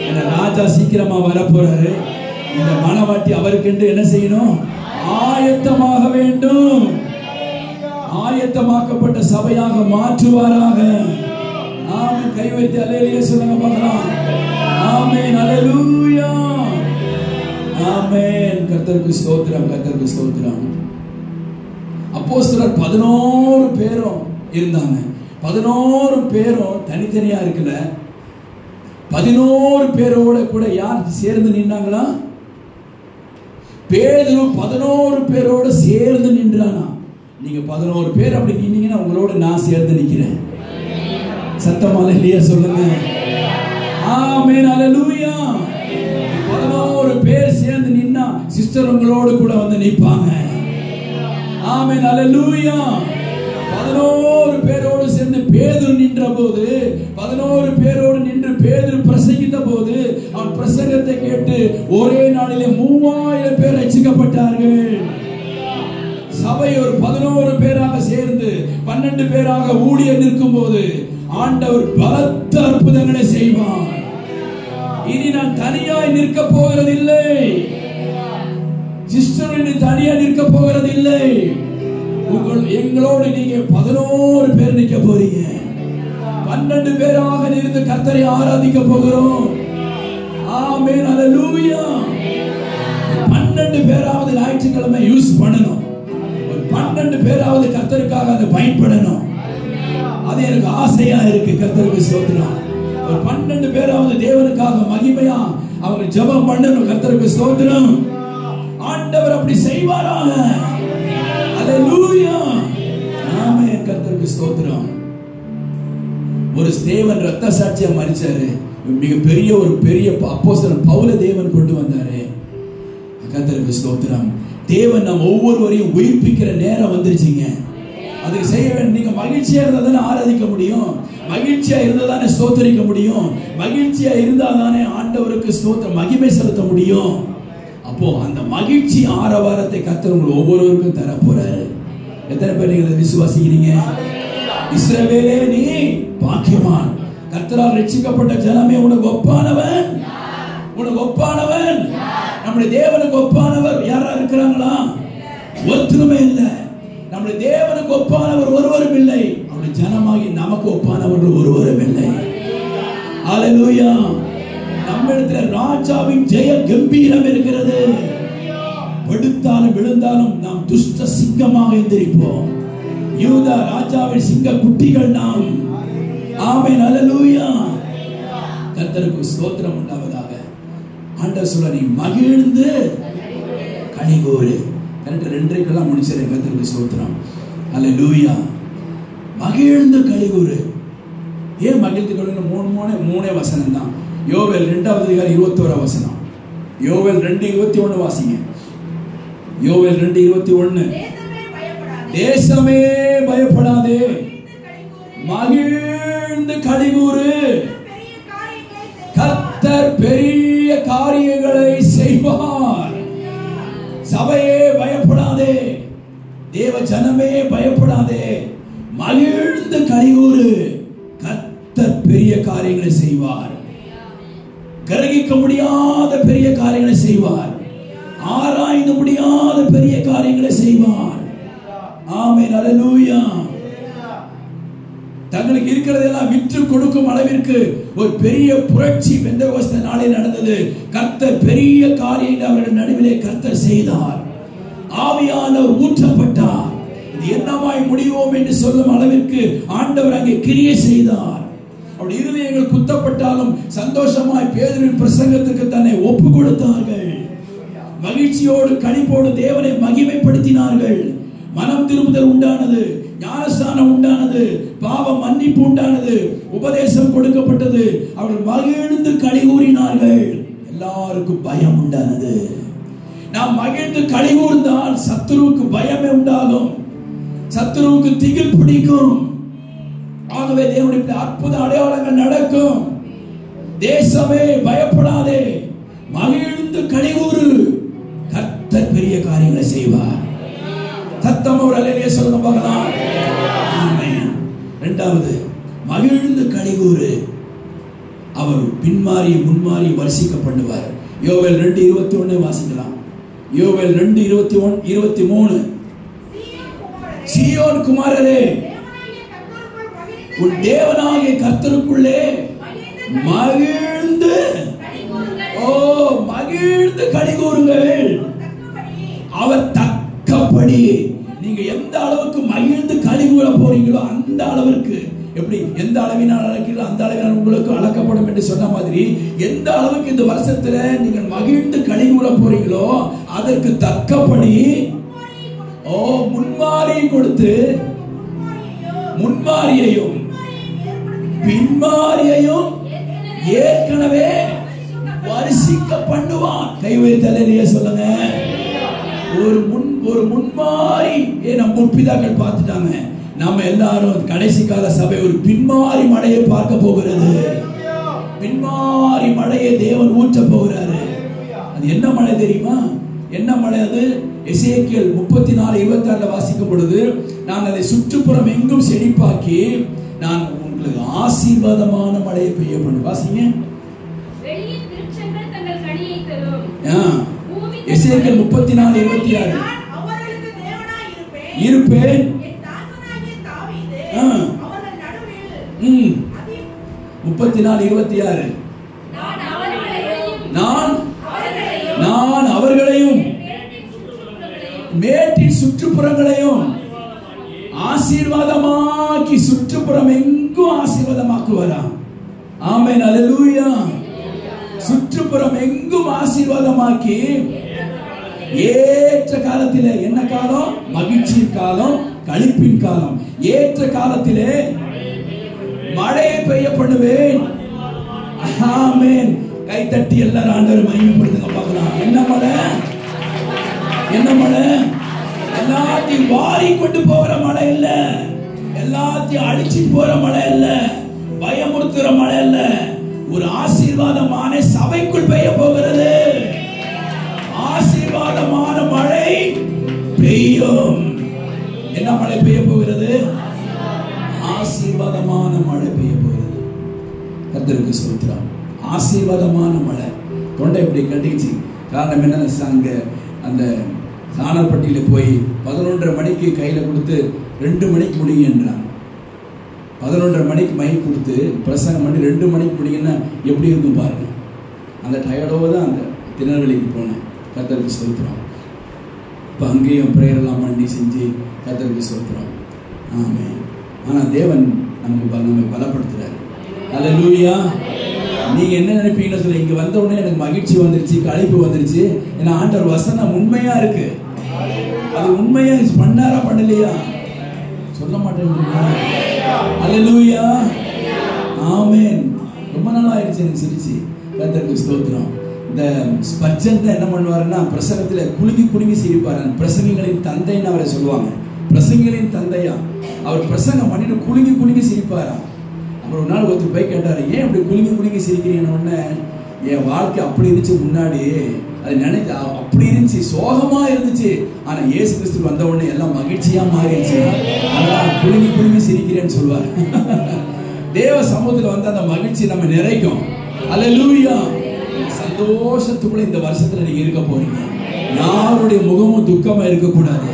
ஏன்னா ராஜா சீக்கிரமா வர போறாரு. இந்த மனவாட்டி அவருக்கென்று என்ன செய்யணும்? ஆயத்தமாக வேண்டும். ஆயத்தமாக்கப்பட்ட சபையாக மாற்றுவாராக. ஆமென். கை வைத்து அல்லேலூயா சொல்லுங்க பார்க்கலாம். ஆமென். அல்லேலூயா. ஆமென். கர்த்தருக்கு ஸ்தோத்திரம். கர்த்தருக்கு ஸ்தோத்திரம். அப்போஸ்தலர் 11 பேரும் இருந்தாங்க. 11 பேரும் தனித்தனியா இருக்கல. 11 பேரோட கூட யார் சேர்ந்து நின்னாங்களா? பேதுரு 11 பேரோட சேர்ந்து நின்றானா? நீங்க 11 பேர் அப்படி நின்னீங்கன்னா உங்களோட நான் சேர்ந்து நிக்கிறேன். சத்தமா இல்லையா சொல்லுங்க. ஆமென், அல்லேலூயா. 11 பேர் சேர்ந்து நின்னா சிஸ்டர் உங்களோட கூட வந்து நிப்பாங்க. ஆமென், அல்லேலூயா. 11 பேரோடு சேர்ந்து பேதுரு நின்ற போது, 11 பேரோடு நின்று பேதுரு பிரசங்கித்த போது, அவன் பிரசங்கத்தை கேட்டு ஒரே நாளிலே 3000 பேர் ரட்சிக்கப்பட்டார்கள். சபை ஒரு 11 பேராக சேர்ந்து 12 பேராக ஊழியர் நிற்கும் போது ஆண்டவர் பலத்த அற்புதங்களை செய்வார். இனி நான் தனியாய் நிற்க போகிறதில்லை. சிஸ்டர் இனி தனியாய் நிற்க போகிறதில்லை. எங்களோடு நீங்க 11 பேர் நிற்க போறீங்க. 12 பேராக இருந்து கர்த்தரை ஆராதிக்க போகிறோம். ஆமென், அல்லேலூயா. 12 பேராவது ஞாயிற்றுக்கிழமை யூஸ் பண்ணணும். 12 பேராவது கர்த்தருக்காக அதை பயன்படணும். அது எனக்கு ஆசையா இருக்கு. கர்த்தருக்கு ஸ்தோத்திரம். 12 பேராவது தேவனுக்காக மகிமையா அவங்க ஜெபம் பண்ணணும். கர்த்தருக்கு ஸ்தோத்திரம். ஆண்டவர் அப்படி செய்வாராக. அல்லேலூயா. ஆமென், கர்த்தருக்கு ஸ்தோத்திரம். ஒரு ஸ்தேவன் ரத்த சாட்சியா மரிச்சாரு. மிகப்பெரிய ஒரு பெரிய அப்போஸ்தலன் பவுல தேவன் கொண்டு வந்தாரு. கர்த்தருக்கு ஸ்தோத்திரம். தேவன் நம்ம ஒவ்வொருவரையும் உயிர்ப்பிக்கிற நேரம் வந்துருச்சுங்க. அதுக்கு செய்ய வேண்டும். நீங்க மகிழ்ச்சியா இருந்தா தானே ஆராதிக்க முடியும். மகிழ்ச்சியா இருந்தா தானே ஸ்தோத்திரிக்க முடியும். மகிழ்ச்சியா இருந்தா தானே ஆண்டவருக்கு ஸ்தோத்திர மகிமை செலுத்த முடியும். அப்போ அந்த மகிழ்ச்சி ஆரவாரத்தை கர்த்தர் உங்க ஒவ்வொருவருக்கும் தர போறாரு. எத்தனை பேர் நீங்க விசுவாசிக்கிறீங்க? இஸ்ரவேலே நீ பாக்கியவான். கர்த்தரால் ரட்சிக்கப்பட்ட ஜனமே உனக்கு ஒப்பானவன். உனக்கு ஒப்பானவன். நம்முடைய தேவனுக்கு ஒப்பானவர் யாரா இருக்கிறாங்களா? ஒருத்தருமே இல்லை. நம்முடைய தேவனுக்கு ஒப்பானவர் ஒருவரும் இல்லை. அவருடைய ஜனமாகி நமக்கு ஒப்பானவர்கள் ஒருவரும் இல்லை. அல்லேலூயா. நம்மிடத்தில் ராஜாவின் ஜெய கம்பீரம் இருக்கிறது. படுத்தாலும் விழுந்தாலும் நாம் துஷ்ட சிங்கமாக எந்திரிப்போம். யூதா ராஜாவின் சிங்க குட்டிகள் நாம். ஆமென், அல்லேலூயா. கர்த்தருக்கு ஸ்தோத்திரம் உண்டாவதாக. ஆண்டவர் சொல்ல நீ மகிழ்ந்து கனிகூறு. கரெக்ட் 2:30 முடிச்சிருக்கேன். கர்த்தருக்கு ஸ்தோத்திரம். அல்லேலூயா. மகிழ்ந்து கனிகூறு. ஏன் மகிழ்ந்து கனிகூறு? மூணே வசனம் தான். யோவேல் 2வது அதிகாரம் 21 வசனம். யோவேல் 2:21 வாசிங்க. யோவேல் 2:21. தேசமே பயப்படாதே, மகிழ்ந்து கலிகூரு, கர்த்தர் பெரிய காரியங்களை செய்வார். சபையே பயப்படாதே, தேவ ஜனமே பயப்படாதே, மகிழ்ந்து கலிகூரு, கர்த்தர் பெரிய காரியங்களை செய்வார். கிரகிக்க முடியாத பெரிய காரியங்களை செய்வார். ஆராய்ந்து முடியாத பெரிய காரியங்களை செய்வார். ஆமென், அல்லேலூயா. தங்களுக்கு இருக்கிறதெல்லாம் விற்று கொடுக்கும் அளவிற்கு ஒரு பெரிய புரட்சி பெந்தெகோஸ்தே நாளில் நடந்தது. கர்த்தர் பெரிய காரியங்களை அவர்கள் நடுவிலே கர்த்தர் செய்தார். ஆவியானவர் ஊற்றப்பட்டார். இது என்னமாய் முடிவோம் என்று சொல்லும் அளவிற்கு ஆண்டவர் அங்கே கிரியை செய்தார். அவருடைய இருதயங்கள் குத்தப்பட்டாலும் சந்தோஷமாய் பேதுருவின் பிரசங்கத்துக்கு தன்னை ஒப்பு கொடுத்தார்கள். மகிழ்ச்சியோடு களிப்போடு தேவனை மகிமைப்படுத்தினார்கள். மனம் திரும்புதல் உண்டானது, ஞானஸ்தானம் உண்டானது, பாவ மன்னிப்பு உண்டானது, உபதேசம் கொடுக்கப்பட்டது. அவர்கள் மகிழ்ந்து களி கூறினார்கள். எல்லாருக்கும் பயம் உண்டானது. நாம் மகிழ்ந்து களி கூர்ந்தால் சத்துருவுக்கு பயமே உண்டாகும். சத்துருவுக்கு திகில் பிடிக்கும். ஆகவே தேவனுடைய அற்புத அடையாளங்கள் நடக்கும். தேசமே பயப்படாதே, மகிழ்ந்து களி கூறு, கர்த்தர் பெரிய காரியங்களை செய்வார். சத்தம் ஒரு அல்லேலூயா சொல்லுங்க பார்க்கலாம். ஆமென். இரண்டாவது, மகிழ்ந்து களி கூறு, அவர் பின்மாறி முன்மாறி வர்ஷிக்க பண்ணுவார். யோவேல் 2:21 வாசிக்கலாம். யோவேல் 2:23. சீயோன் குமாரரே, உன் தேவனாகிய கர்த்தருக்குள்ளே மகிழ்ந்து மகிழ்ந்து களி கூறுங்கள். அவர் தக்கப்படி நீங்க எந்த அளவுக்கு மகிழ்ந்து களி கூற போறீங்களோ அந்த அளவிற்கு எப்படி எந்த அளவினால் அளக்கிறீர்களோ அந்த அளவினால் உங்களுக்கு அளக்கப்படும் என்று சொன்ன மாதிரி, எந்த அளவுக்கு இந்த வருஷத்துல நீங்கள் மகிழ்ந்து கனிகூற போறீங்களோ அதற்கு தக்கபடி முன்மாரியை கொடுத்து முன்மாரியையும் பின்மாரியையும் ஏற்கனவே வரிசிக்க பண்ணுவான். கை வைத்தலையே சொல்லுங்க. ஒரு முன்மாரி நம் முற்பிதாக்கள் பார்த்துட்டாங்க. நம்ம எல்லாரும் கடைசி கால சபை ஒரு பின்மாரி மழையை பார்க்க போகிறது. பின்மாரி மழையை தேவன் ஊற்ற போகிறாரு. அது என்ன மழை தெரியுமா? என்ன மழை அது? எசேக்கியேல் 34:26 வாசிக்கும் பொழுது, நான் அதை சுற்றுப்புறம் எங்கும் செழிப்பாக்கி நான் உங்களுக்கு ஆசீர்வாதமான மழையை பெய்ய பண்ணு. வாசிங்க. எசேக்கியேல் 34:26 இருப்பேன். 34:26 நான் அவர்களையும் மேட்டின் சுற்றுப்புறங்களையும் ஆசீர்வாதமாக்கி சுற்றுப்புறம் எங்கும் ஆசீர்வாதமாக்குவாராம். ஆமென், அல்லேலூயா. சுற்றுப்புறம் எங்கும் ஆசீர்வாதமாக்கி ஏற்ற காலத்திலே, என்ன காலம்? மகிழ்ச்சியின் காலம், களிப்பின் காலம். ஏற்ற காலத்திலே மழையை பெய்ய பண்ணுவேன். ஆமென். கை தட்டி எல்லாரும் ஆண்டவரை மகிமைப்படுத்துங்க பார்க்கலாம். என்ன மழை? என்ன மழை? எல்லாத்தையும் வாரி கொண்டு போகிற மழை இல்ல, எல்லாத்தையும் அடிச்சுட்டு போற மழை இல்ல, பயமுறுத்துற மழை இல்ல. ஒரு ஆசீர்வாதமான சபைக்குள் பெய்ய போகிறது. ஆசீர்வாதமான மழை பெய்யும். என்ன மழை பெய்ய போகிறது? ஆசீர்வாதமான மழை பெய்ய போகிறது. கர்த்தருக்கு ஸ்தோத்திரம். ஆசீர்வாதமான மழை. தொண்டை இப்படி கட்டிச்சு. காரணம் என்ன? அங்க அந்த சாணப்பட்டியில போய் 11:30 மணிக்கு கையில கொடுத்து 2 மணிக்கு முடியும் என்றான். 11:30 மணிக்கு மைக் கொடுத்து பிரசங்கம் பண்ணி 2 மணிக்கு முடியும்னா எப்படி இருக்கும் பாருங்க. அந்த டயர்டோடு தான் அந்த திருநெல்வேலிக்கு போனேன். கர்த்தருக்கு ஸ்தோத்திரம். இப்போ அங்கேயும் ப்ரேயர் எல்லாம் பண்ணி செஞ்சு கர்த்தருக்கு ஸ்தோத்திரம். ஆமென். ஆனால் தேவன் நம்மை பலப்படுத்துறாரு. அல்லேலூயா. நீங்க என்ன நினைப்பீங்கன்னு சொல்லி, இங்க வந்த உடனே எனக்கு மகிழ்ச்சி வந்துருச்சு, களிப்பு வந்துருச்சு. ஏன்னா ஆண்டவர் வசனம் உண்மையா இருக்கு. அது உண்மையா பண்ணாரா பண்ணலையா சொல்ல மாட்டேன். அல்லேலூயா. ஆமென். ரொம்ப நாள் ஆயிடுச்சு எனக்கு சிரிச்சு. கர்த்தருக்கு ஸ்தோத்திரம். இந்த ஸ்பர்ஜன் தான் என்ன பண்ணுவாருன்னா, பிரசங்கத்துல குலுங்கி குலுங்கி சிரிப்பாரு. பிரசங்கிகளின் தந்தைன்னு அவரை சொல்லுவாங்க. பிரசங்கிகளின் தந்தையா அவர் பிரசங்கம் பண்ணிட்டு குலுங்கி குலுங்கி சிரிப்பாரா. அப்புறம் ஒரு நாள் ஒருத்தர் போய் கேட்டாரு, ஏன் அப்படி குலுங்கி குலுங்கி சிரிக்கிறீங்கன்னு. என் வாழ்க்கை அப்படி இருந்துச்சு முன்னாடி, அது நினைக்க அப்படி இருந்துச்சு, சோகமா இருந்துச்சு. ஆனா இயேசு கிறிஸ்து வந்த உடனே எல்லாம் மகிழ்ச்சியா மாறிடுச்சு. அதனால குலுங்கி குலுங்கி சிரிக்கிறேன்னு சொல்லுவார். தேவ சமூகத்துல வந்து அந்த மகிழ்ச்சி நம்ம நிறைக்கும். அல்லேலூயா. சந்தோஷத்துக்குள்ள இந்த வருஷத்துல நீங்க இருக்க போறீங்க. யாருடைய முகமும் துக்கமா இருக்கக்கூடாது.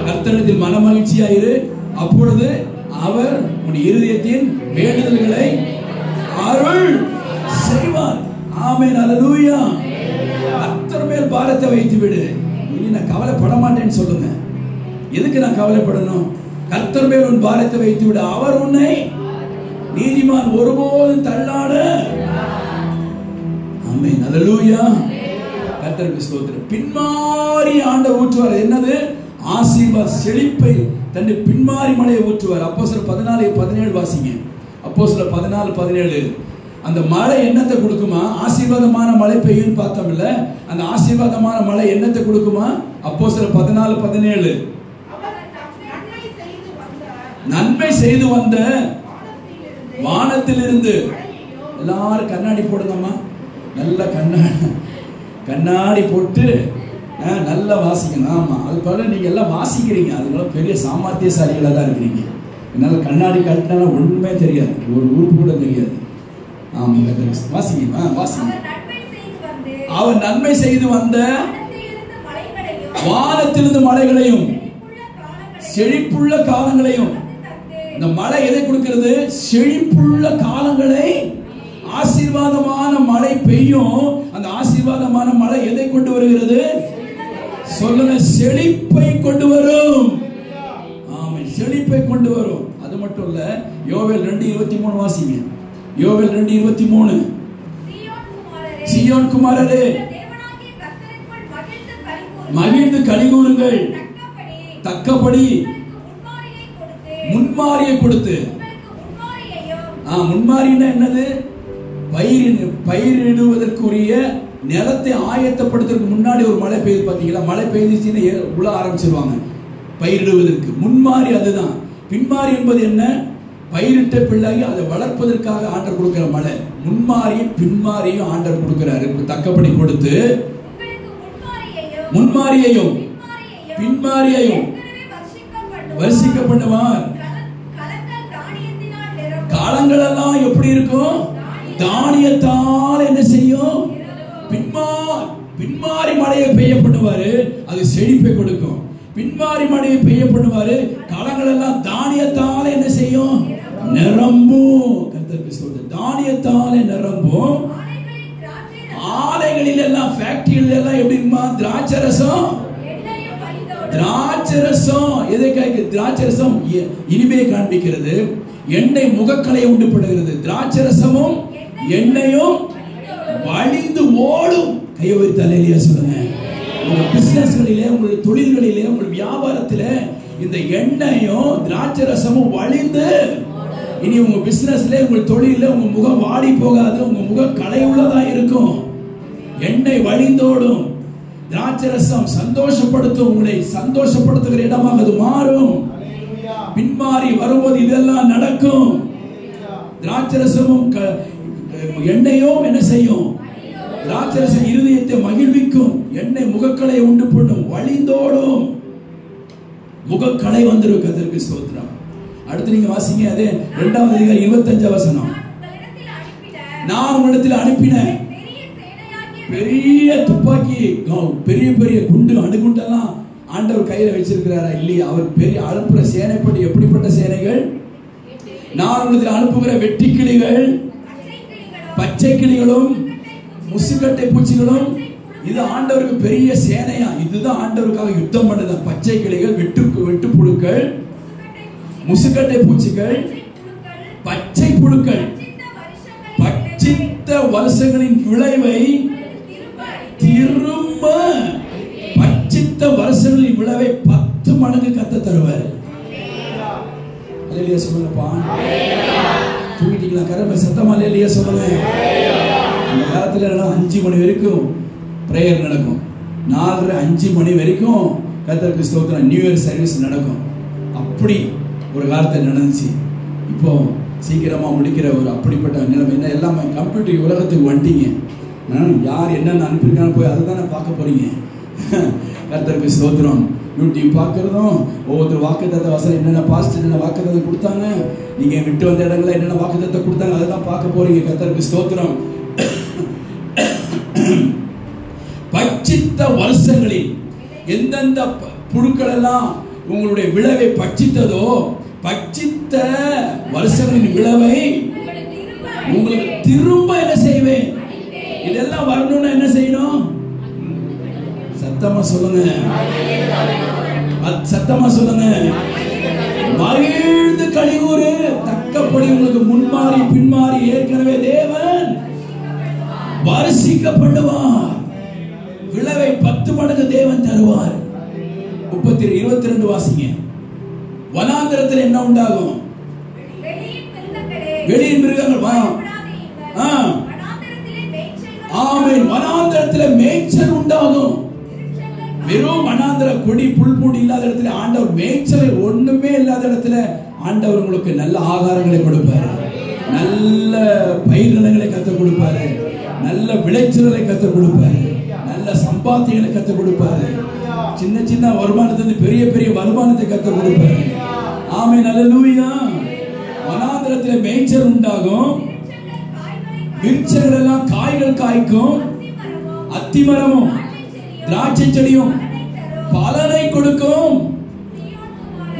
கர்த்தரிடத்தில் மன மகிழ்ச்சியா இரு. அப்பொழுது அவர் உன் இருதயத்தின் வேண்டுதல்களை அருள் செய்வார். ஆமென், அல்லேலூயா. கர்த்தர் மேல் பாரத்தை வைத்து விடு. இனி நான் கவலைப்பட மாட்டேன்னு சொல்லுங்க. எதுக்கு நான் கவலைப்படணும்? கர்த்தர் மேல் உன் பாரத்தை வைத்து விடு. அவர் உன்னை நீதிமான் ஒருபோதும் தள்ளாட. ஆமென், அல்லேலூயா. கர்த்தருக்கு ஸ்தோத்திரம். பின்மாரி ஆண்டவர் ஊற்றுவார். என்னது? ஆசீர்வாத செழிப்பை தன்னை பின்மாரி மழையை ஊற்றுவார். அப்போஸ்தலர் 14:17 வாசிங்க. அப்போஸ்தலர் 14:17. அந்த மழை என்னத்தை கொடுக்குமா? ஆசீர்வாதமான மழை பெய்யும் பார்த்தோம் இல்ல? அந்த ஆசீர்வாதமான மழை என்னத்தை கொடுக்குமா? அப்போஸ்தலர் 14:17. நன்மை செய்து வந்த வானத்திலிருந்து. எல்லாரும் கண்ணாடி போடுங்கம்மா. நல்ல கண்ணாடி போட்டு நல்லா வாசிக்கணும். ஆமா, அது போல நீங்க எல்லாம் வாசிக்கிறீங்க. அதனால பெரிய சாமர்த்தியசாலிகளா தான் இருக்கிறீங்க. என்னால கண்ணாடி கட்டினா ஒண்ணுமே தெரியாது, ஒரு உறுப்பு கூட தெரியாது. ஆமா, வாசிங்க. வாசிங்க. அவர் நன்மை செய்து வந்த வானத்திலிருந்து மலைகளையும் செழிப்புள்ள காலங்களையும். இந்த மழை எதை கொடுக்கிறது? செழிப்புள்ள காலங்களை. ஆசீர்வாதமான மழை பெய்யும். அந்த ஆசீர்வாதமான மழை எதை கொண்டு வருகிறது? சொல்லுங்க, செழிப்பை கொண்டு வரும். ஆமென், செழிப்பை கொண்டு வரும். அது மட்டும் இல்ல, யோவேல் 2:23 வாசிங்க. யோவேல் 2:23. சீயோன் குமாரரே, மகிழ்ந்து களிகூருங்கள், தக்கபடி முன்மாரியை கொடுத்து. முன்மாரின்னா என்னது? பயிரிடுவதற்குரிய நிலத்தை ஆயத்தப்படுத்துறதுக்கு முன்னாடி ஒரு மழை பெய்யுது பாத்தீங்களா? மழை பெய்துச்சுன்னு உழ ஆரம்பிச்சிருவாங்க பயிரிடுவதற்கு. முன்மாரி அதுதான். பின்மாரி என்பது என்ன? பயிரிட்ட பிள்ளையை அதை வளர்ப்பதற்காக ஆண்டவர் கொடுக்கிற மழை. முன்மாரியும் பின்மாரியும் ஆண்டவர் கொடுக்கிறாரு. தக்கபடி கொடுத்து முன்மாரியையும் பின்மாரியையும் வர்ஷிக்க பண்ணுவார். காலங்கள் எல்லாம் எப்படி இருக்கும்? தானியத்தால் என்ன செய்யும்? பின்மாரி மழையை பெய்ய பண்ணுவாரு, அது செழிப்பை கொடுக்கும். பின்மாரி மழையை பெய்ய பண்ணுவாரு, காலங்கள் எல்லாம் தானியத்தால் என்ன செய்யும்? நிரம்பும். கர்த்தருக்கு ஸ்தோத்திரம். தானியத்தாலே நிரம்பும். ஆலைகளில் எல்லாம், ஃபேக்டரியில எல்லாம் எப்படி இருக்குமா? திராட்சை ரசம். திராட்சை ரசம் எதுக்காக? திராட்சை ரசம் இனிமே காண்பிக்கிறது. எண்ணெய் முகக்கலையை உண்டு பண்ணுகிறது. திராட்சை ரசமும் எண்ணெயும் வழிந்து ஓடும். கையை வைத்து அல்லேலூயா சொல்லுங்க. உங்க பிசினஸ்களிலே, உங்களுடைய தொழில்களிலே, உங்கள் வியாபாரத்திலே இந்த எண்ணெயும் திராட்சை ரசமும் வழிந்து, இனி உங்க பிசினஸ்ல, உங்கள் தொழில உங்க முகம் வாடி போகாது, உங்க முகம் கலை உள்ளதா இருக்கும். எண்ணெய் வழிந்தோடும். திராட்சை ரசம் சந்தோஷப்படுத்தும். உங்களை சந்தோஷப்படுத்துகிற இடமாக அது மாறும். பின்மாறி வரும்போது இதெல்லாம் நடக்கும். திராட்சை ரசமும் எண்ணெயும் என்ன செய்யும்? திராட்சை ரசம் இருதயத்தை மகிழ்விக்கும். எண்ணெய் முகக்கலை உண்டு பண்ணும். வழிந்தோடும். முகக்கலை வந்துடும். கர்த்தருக்கு ஸ்தோத்திரம். அடுத்து நீங்க வாசிங்க. அதே 2ஆம் அதிகாரம் 25 வசனம். நான் உங்களிடத்தில் அனுப்பின பெரிய துப்பாக்கி, பெரிய பெரிய குண்டு, அணுகுண்டெல்லாம் ஆண்டவர் கையில வச்சிருக்கிறாரா? இல்லையா? அவர் பெரிய அனுப்புற சேனைப்படி. எப்படிப்பட்ட சேனைகள்? நான் உங்களிடத்தில் அனுப்புகிற வெட்டி கிளிகள், பச்சை கிளிகளும் முசுக்கட்டை பூச்சிகளும். இது ஆண்டவருக்கு பெரிய சேனையா. இதுதான் ஆண்டவருக்காக யுத்தம் பண்ணுது. பச்சை கிளிகள், வெட்டு புழுக்கள், முசுக்கட்டை பூச்சிகள், பச்சை புழுக்கள். பச்சித்த வருஷங்களின் விளைவை திரும்ப, பச்சித்த வருஷங்களின் விளைவை 10 மடங்கு கத்த தருவார். அல்லேலூயா சொல்லுங்கப்பா. தூங்கிட்டீங்களா? கரம்ப சத்தமா அல்லேலூயா சொல்லுங்க. இந்த காலத்துல 5 மணி வரைக்கும் பிரேயர் நடக்கும். 4:30-5 மணி வரைக்கும் கர்த்தருக்கு ஸ்தோத்திரம் நியூ இயர் சர்வீஸ் நடக்கும். அப்படி ஒரு காலத்தில் நடந்துச்சு. இப்போ சீக்கிரமா முடிக்கிற ஒரு அப்படிப்பட்ட நிலைமை. என்ன எல்லாமே கம்ப்யூட்டர் உலகத்துக்கு வந்துட்டீங்க. யார் என்னென்ன அனுப்பியிருக்கான்னு போய் அதுதானே பார்க்க போறீங்க. கர்த்தருக்கு ஸ்தோத்திரம். யூடியூப் பார்க்கறதும், ஒவ்வொரு வாக்குத்தத்த வசனம் என்னென்ன பாஸ்ட் என்னென்ன வாக்குத்தத்தை கொடுத்தாங்க, நீங்க விட்டு வந்த இடங்கள்ல என்னென்ன வாக்குத்தத்தை கொடுத்தாங்க, அதெல்லாம் பார்க்க போறீங்க. கர்த்தருக்கு ஸ்தோத்திரம். பச்சித்த வருஷங்களில் எந்தெந்த புழுக்கள் எல்லாம் உங்களுடைய விளைவை பட்சித்ததோ, பட்சித்த வருஷங்களின் விளைவை உங்களுக்கு திரும்ப என்ன செய்வேன்? இதெல்லாம் வரணும்னா என்ன செய்யணும்? சத்தமா சொல்லுங்க. சத்தமா சொல்லுங்க. மகிழ்ந்து களிகூரு. தக்கப்படி உங்களுக்கு முன்மாறி பின்மாறி ஏற்கனவே தேவன் வரிசிக்கப்படுவார். விளைவை 10 மடங்கு தேவன் தருவார். 22 வாசிங்க. வனாந்தரத்தில் என்ன உண்டாகும்? வெளியின் மிருகங்கள். ஆமென். வனாந்தரத்தில் மேய்ச்சல் உண்டாகும். வெறும் வனாந்தர கொடி புல் பூண்டு இல்லாத இடத்துல ஆண்டவர், மேய்ச்சல் ஒண்ணுமே இல்லாத இடத்துல ஆண்டவர் உங்களுக்கு நல்ல ஆகாரங்களை கொடுப்பாரு. நல்ல பயிர் நிலங்களை கற்றுக் கொடுப்பாரு. நல்ல விளைச்சல்களை கற்றுக் கொடுப்பாரு. நல்ல சம்பாத்தியங்களை கற்றுக் கொடுப்பாரு. சின்ன சின்ன வருமானத்திலிருந்து பெரிய பெரிய வருமானத்தை கற்றுக் கொடுப்பாரு. ஆமென். அல்லேலூயா. வனாந்தரத்தில் மேய்ச்சல் உண்டாகும். விருட்சங்கள் எல்லாம் காய்கள் காய்க்கும். அத்திமரமும் திராட்சை செடியும் பலனை கொடுக்கும்.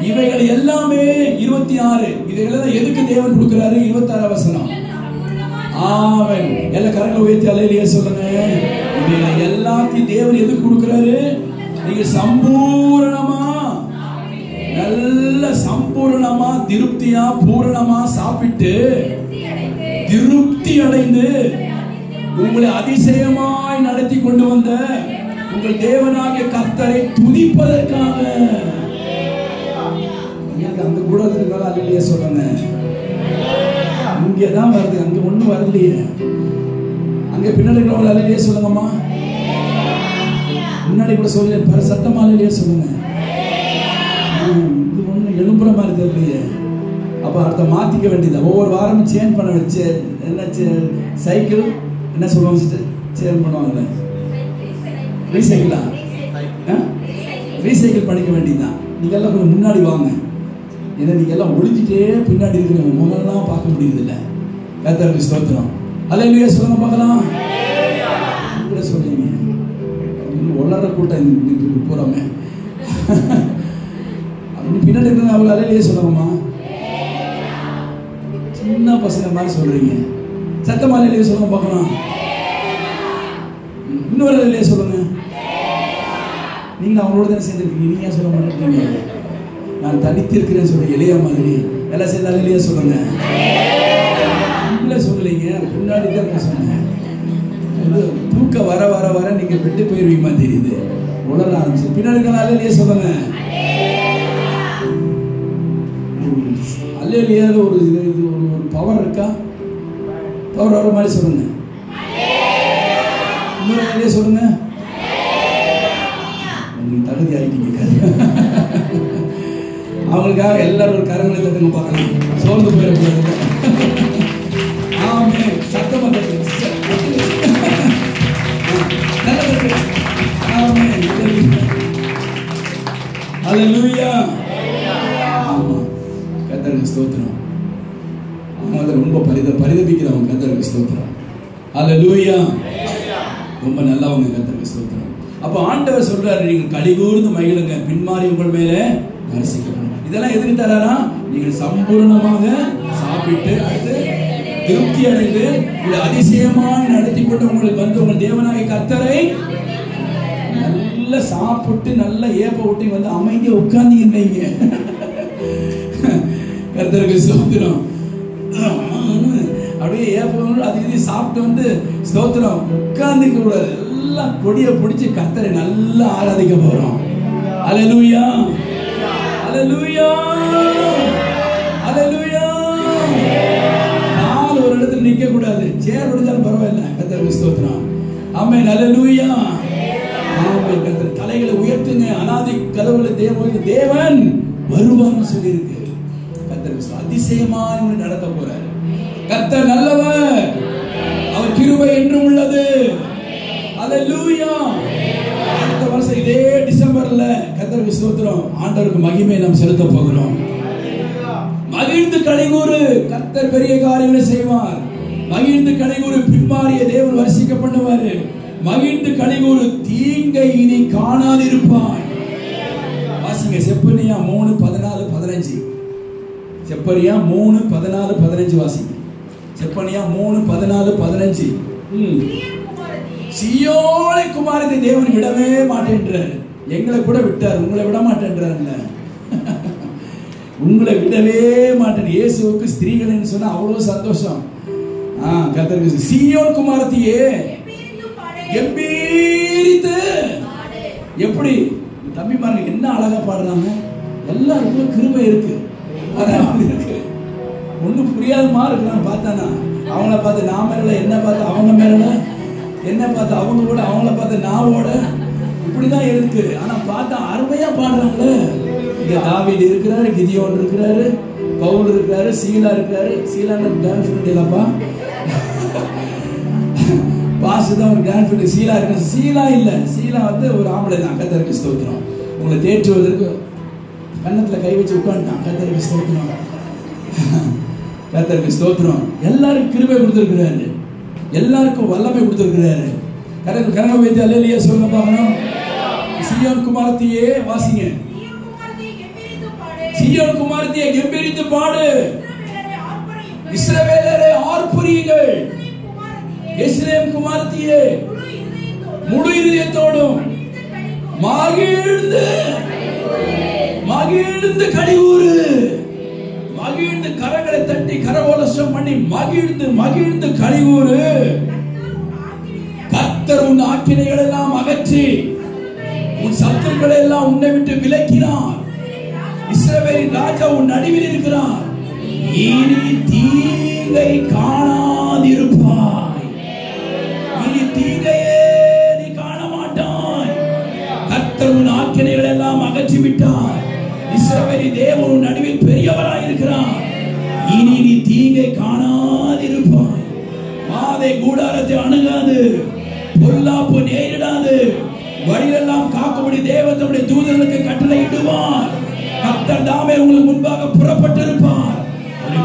இவைகள் எல்லாமே 26. இதையெல்லாம் எதுக்கு தேவன் கொடுக்கிறாரு? 26 வசனம். ஆமென். எல்லா கரங்களை உயர்த்தி அல்லேலூயா சொல்லுங்க. இவைகள் எல்லாத்தையும் தேவன் எதுக்கு கொடுக்கிறாரு? நீங்க சம்பூரணமா நல்ல சம்பூர்ணமா திருப்தியா பூரணமா சாப்பிட்டு திருப்தி அடைந்து உங்களை அதிசயமாய் நடத்தி கொண்டு வந்த உங்கள் தேவனாகிய கர்த்தரை துதிப்பதற்காக. அந்த கூட அல்லேலூயா சொல்லுங்க. இங்கதான் வருது, அங்க ஒண்ணும் வரலையே. அங்க பின்னாடி இருக்கிறவங்க அல்லேலூயா சொல்லுங்கம்மா. முன்னாடி கூட சொல்ல சத்தமா அல்லேலூயா சொல்லுங்க. இது ஒண்ணு எழும்புற மாதிரி தெரியலையே. அப்ப அடுத்த மாத்திக்க வேண்டியது. ஒவ்வொரு வாரமும் சேஞ்ச் பண்ண வச்சு என்ன சைக்கிள் என்ன சொல்லுவாங்க சேஞ்ச் பண்ணுவாங்கல்ல, ரீசைக்கிளா ரீசைக்கிள் பண்ணிக்க வேண்டியதுதான். நீங்க எல்லாம் கொஞ்சம் முன்னாடி வாங்க. ஏன்னா நீங்க எல்லாம் ஒளிஞ்சிட்டே பின்னாடி இருக்கிற முகெல்லாம் பார்க்க முடியுது இல்ல. கர்த்தருக்கு ஸ்தோத்திரம். அல்லேலூயா சொல்லுங்க பார்க்கலாம். கூட சொல்றீங்க வளர கூட்டம் போறோமே. பின்னாடி இருக்கிற அவங்க அல்லேலூயா சொல்லுங்கம்மா. சின்ன பசங்க மாதிரி சொல்றீங்க. சத்தமா அல்லேலூயா சொல்லுங்க பார்க்கலாம். இன்னொரு அல்லேலூயா சொல்லுங்க. நீங்க அவங்களோட தானே சேர்ந்துருக்கீங்க. நீங்க சொல்ல மாட்டேங்கிறீங்க. நான் தனித்து இருக்கிறேன்னு சொல்ற எளியா மாதிரி எல்லாம் சேர்ந்து அல்லேலூயா சொல்லுங்க. சொல்லலைங்க, பின்னாடி தான் சொன்னேன். தூக்க வர வர வர நீங்க விட்டு போயிருவீங்க தெரியுது. உணர ஆரம்பிச்சு பின்னாடி அல்லேலூயா சொல்லுங்க. அல்லேலூயா ஒரு ஒரு பவர் இருக்கா? பவர் வர மாதிரி சொல்லுங்க. இன்னொரு அல்லேலூயா சொல்லுங்க. நீங்க தகுதி ஆயிட்டீங்க. அவங்களுக்காக எல்லாரும் ஒரு கரங்களை தட்டுங்க பார்க்கலாம். சோர்ந்து போயிடக்கூடாது. ஆமே சத்தமா தட்டுங்க. ஆமே அல்லேலூயா. ஆமா கர்த்தருக்கு ஸ்தோத்திரம். அவங்க ரொம்ப பரிதபிக்கிறவங்க. கர்த்தருக்கு ஸ்தோத்திரம். அல்லேலூயா. ரொம்ப நல்லவங்க. கர்த்தருக்கு ஸ்தோத்திரம். அப்ப ஆண்டவர் சொல்றாரு, நீங்க கலிகூர்ந்து மகிழுங்க, பின்மாறி உங்கள் மேலே தரிசிக்கணும். இதெல்லாம் எதுக்கு தராரா? நீங்கள் சம்பூர்ணமாக சாப்பிட்டு அடுத்து திருப்தி அடைந்து உங்களை அதிசயமாய் நடத்தி கொண்டு உங்களுக்கு வந்து உங்கள் தேவனாகிய கர்த்தரை நல்ல சாப்பிட்டு நல்ல ஏப்ப விட்டு வந்து அமைதியா உட்கார்ந்தீங்க. கர்த்தருக்கு ஸ்தோத்திரம். அப்படியே ஏப்ப அது இது சாப்பிட்டு வந்து ஸ்தோத்திரம் உட்கார்ந்துக்க கூடாது. எல்லாம் கொடியை பிடிச்சி கர்த்தரை நல்லா ஆராதிக்க போறோம். அல்லேலூயா அல்லேலூயா அல்லேலூயா. நாலு ஒரு இடத்துல நிக்க கூடாது. சேர் விடுதாலும் பரவாயில்ல. கர்த்தருக்கு ஸ்தோத்திரம். ஆமென் அல்லேலூயா. ஆமென். கர்த்தர் தலைகளை உயர்த்துங்க. அநாதி கதவுல தேவன் வருவார்னு சொல்லி இருக்கு. கர்த்தருக்கு அதிசயமாய் நடத்த போறாரு. கர்த்தர் நல்லவர். அவர் கிருபை என்றும் உள்ளது. அல்லேலூயா. அடுத்த வருஷம் இதே டிசம்பர்ல கர்த்தருக்கு ஸ்தோத்திரம் ஆண்டவருக்கு மகிமை நாம் செலுத்த போகிறோம். மகிழ்ந்து கலிகூரு. கர்த்தர் பெரிய காரியங்களை செய்வார். மகிழ்ந்து கலிகூரு. பின்மாறிய தேவன் வரிசிக்க பண்ணுவாரு. மகிழ்ந்து கலிகூரு. தீங்கை இனி காணாதிருப்பாய். வாசிங்க செப்பனியா 3:14-15. செப்பனியா 3:14-15 வாசிங்க. செப்பனியா 3:14-15. சீயோனை குமாரத்தை தேவன் விடவே மாட்டேன்றார். எங்களை கூட விட்டார், உங்களை விட மாட்டேன்றாருல்ல. உங்களை விடவே மாட்டேன். இயேசுவுக்கு ஸ்திரீகள் சொன்னா அவ்வளவு சந்தோஷம். கர்த்தருக்கு சீயோன் குமாரத்தியே கம்பீரித்து. எப்படி தம்பிமார்கள் என்ன அழகா பாடுறாங்க. எல்லாருக்கும் கிருபை இருக்கு. அதான் இருக்கு. ஒன்னும் புரியாத மாதிரி இருக்கிறாங்க. பார்த்தானா அவங்கள பார்த்து நான் மேல, என்ன பார்த்து அவங்க மேல, என்ன பார்த்து அவங்க கூட, அவங்கள பார்த்து நான் ஓட, இப்படிதான் இருக்கு. ஆனா பார்த்தா அருமையா பாடுறாங்களே. இங்க தாவீது இருக்கிறாரு, கிதியோன் இருக்கிறாரு, பவுல் இருக்கிறாரு, சீலா இருக்கிறாரு. சீலான்னு டான்ஸ் இல்லப்பா, பாசு தான் ஒரு டான்ஸ். சீலா இருக்கு. சீலா இல்ல, சீலா வந்து ஒரு ஆம்பளை தான். கர்த்தருக்கு ஸ்தோத்திரம். உங்களை தேற்றுவதற்கு கன்னத்துல கை வச்சு உட்காந்துட்டான். கர்த்தருக்கு ஸ்தோத்திரம். கர்த்தருக்கு ஸ்தோத்திரம். எல்லாருக்கும் கிருபை கொடுத்திருக்கிறாரு. எல்லாருக்கும் வல்லமை கொடுத்திருக்கிறாரு. கரங்க வைத்து அல்லேலூயா சொல்லுங்க பாக்கணும். சீயோன் குமாரத்தியே வாசிங்க. சீயோன் குமாரத்தியே கம்பீரித்து பாடு. இஸ்ரவேலரே ஆர்ப்பரியுங்கள். எருசலேம் குமாரத்தியே முழு இதயத்தோடும் மகிழ்ந்து மகிழ்ந்து களிகூறு. மகிழ்ந்து கரங்களை தட்டி கரகோலசம் பண்ணி மகிழ்ந்து மகிழ்ந்து களிகூறு. கர்த்தர் உன் ஆக்கினைகளை எல்லாம் அகற்றி உன் சத்துருக்களை எல்லாம் உன்னை விட்டு விலக்கினார். இஸ்ரவேலின் ராஜா உன் நடுவில் இருக்கிறார். இனி தீங்கை காணாதிருப்பாய். இனி தீங்கையே நீ காண மாட்டாய். கர்த்தர் உன் ஆக்கினைகளை எல்லாம் அகற்றி விட்டார். இஸ்ரவேலின் தேவன் உன் நடுவில் பெரியவராய் இருக்கிறார். இனி நீ தீங்கை காணாதிருப்பாய். வாதை கூடாரத்தை அணுகாது, பொல்லாப்பு நேரிடாது. வழியெல்லாம் காக்கும்படி தேவன் தம்முடைய தூதர்களுக்கு கட்டளை இடுவார். கர்த்தர் தாமே உங்களுக்கு முன்பாக புறப்பட்டிருப்பார்.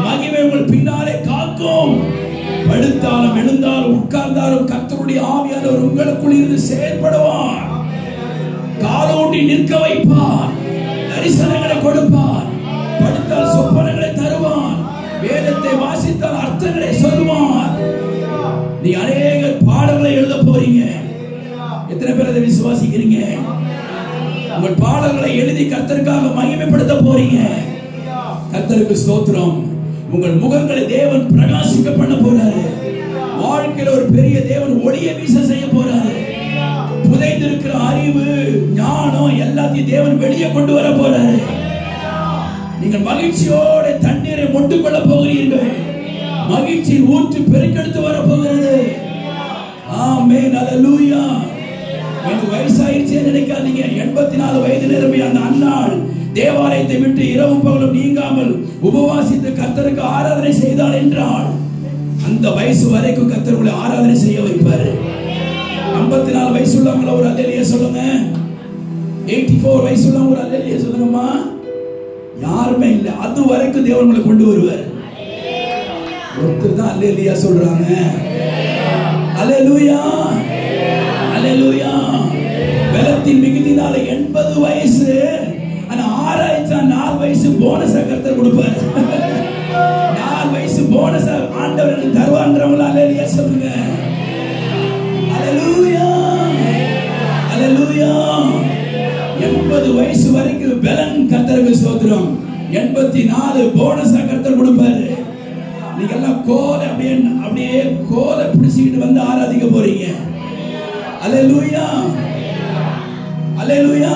மகிமை உங்கள் பின்னாலே காக்கும். படுத்தாலும் எழுந்தாலும் உட்கார்ந்தாலும் கர்த்தருடைய ஆவியானவர் உங்களுக்குள் இருந்து செயல்படுவார். காலோண்டி நிற்க வைப்பார். தரிசனங்களை கொடுப்பார். படுத்தால் சொப்பனங்களை தருவார். வேதத்தை வாசித்தால் அர்த்தங்களை சொல்லுவார். நீ அநேக பாடல்களை எழுத போறீங்க. எத்தனை பேர் அதை விசுவாசிக்கிறீங்க? உங்கள் பாடல்களை எழுதி கர்த்தருக்காக மகிமைப்படுத்த போறீங்க. கர்த்தருக்கு ஸ்தோத்திரம். உங்கள் முகங்களை தேவன் பிரகாசிக்க பண்ண போறாரு. வாழ்க்கையில ஒரு பெரிய தேவன் ஒளியை வீச செய்ய போறாரு. புதைந்திருக்கிற அறிவு, ஞானம் எல்லாத்தையும் தேவன் வெளியே கொண்டு வர போறாரு. நீங்கள் மகிழ்ச்சியோட தண்ணீரை மொண்டு கொள்ள போகிறீர்கள். மகிழ்ச்சி ஊற்று பெருக்கெடுத்து வர போகிறது. ஆமென், அல்லேலூயா. எனக்கு வயசாயிருச்சே நினைக்காதீங்க. 84 வயது நிரம்பிய அந்த அன்னாள் தேவாலயத்தை விட்டு இரவும் பகலும் நீங்காமல் உபவாசித்து கர்த்தருக்கு ஆராதனை செய்தாள் என்றால் அந்த வயசு வரைக்கும் கர்த்தர் உங்களை ஆராதனை செய்ய வைப்பாரு. 54 வயசு உள்ளவங்கள ஒரு அல்லேலூயா சொல்லுங்க. 84 வயசு உள்ளவங்க ஒரு அல்லேலூயா சொல்லுங்கம்மா. யாருமே இல்ல. அது வரைக்கும் தேவன் உங்களை கொண்டு வருவார். ஒருத்தர் தான் அல்லேலூயா சொல்றாங்க. அல்லேலூயா, அல்லேலூயா. பலத்தின் மிகுதினால 80 வயசு. ஆனா ஆராய்ச்சா 4 வயசு போனஸ் கர்த்தர் கொடுப்பார். 4 வயசு போனஸ் ஆண்டவர் தருவான்றவங்க அல்லேலூயா சொல்லுங்க. அல்லேலூயா, அல்லேலூயா. 80 வயசு வரைக்கும் பலன் கர்த்தருக்கு ஸ்தோத்திரம். 84 போனஸ் கர்த்தர் கொடுப்பாரு. நீங்க எல்லாம் கோலை அப்படியே கோலை பிடிச்சிட்டு வந்து ஆராதிக்க போறீங்க. அல்லேலூயா, அல்லேலூயா.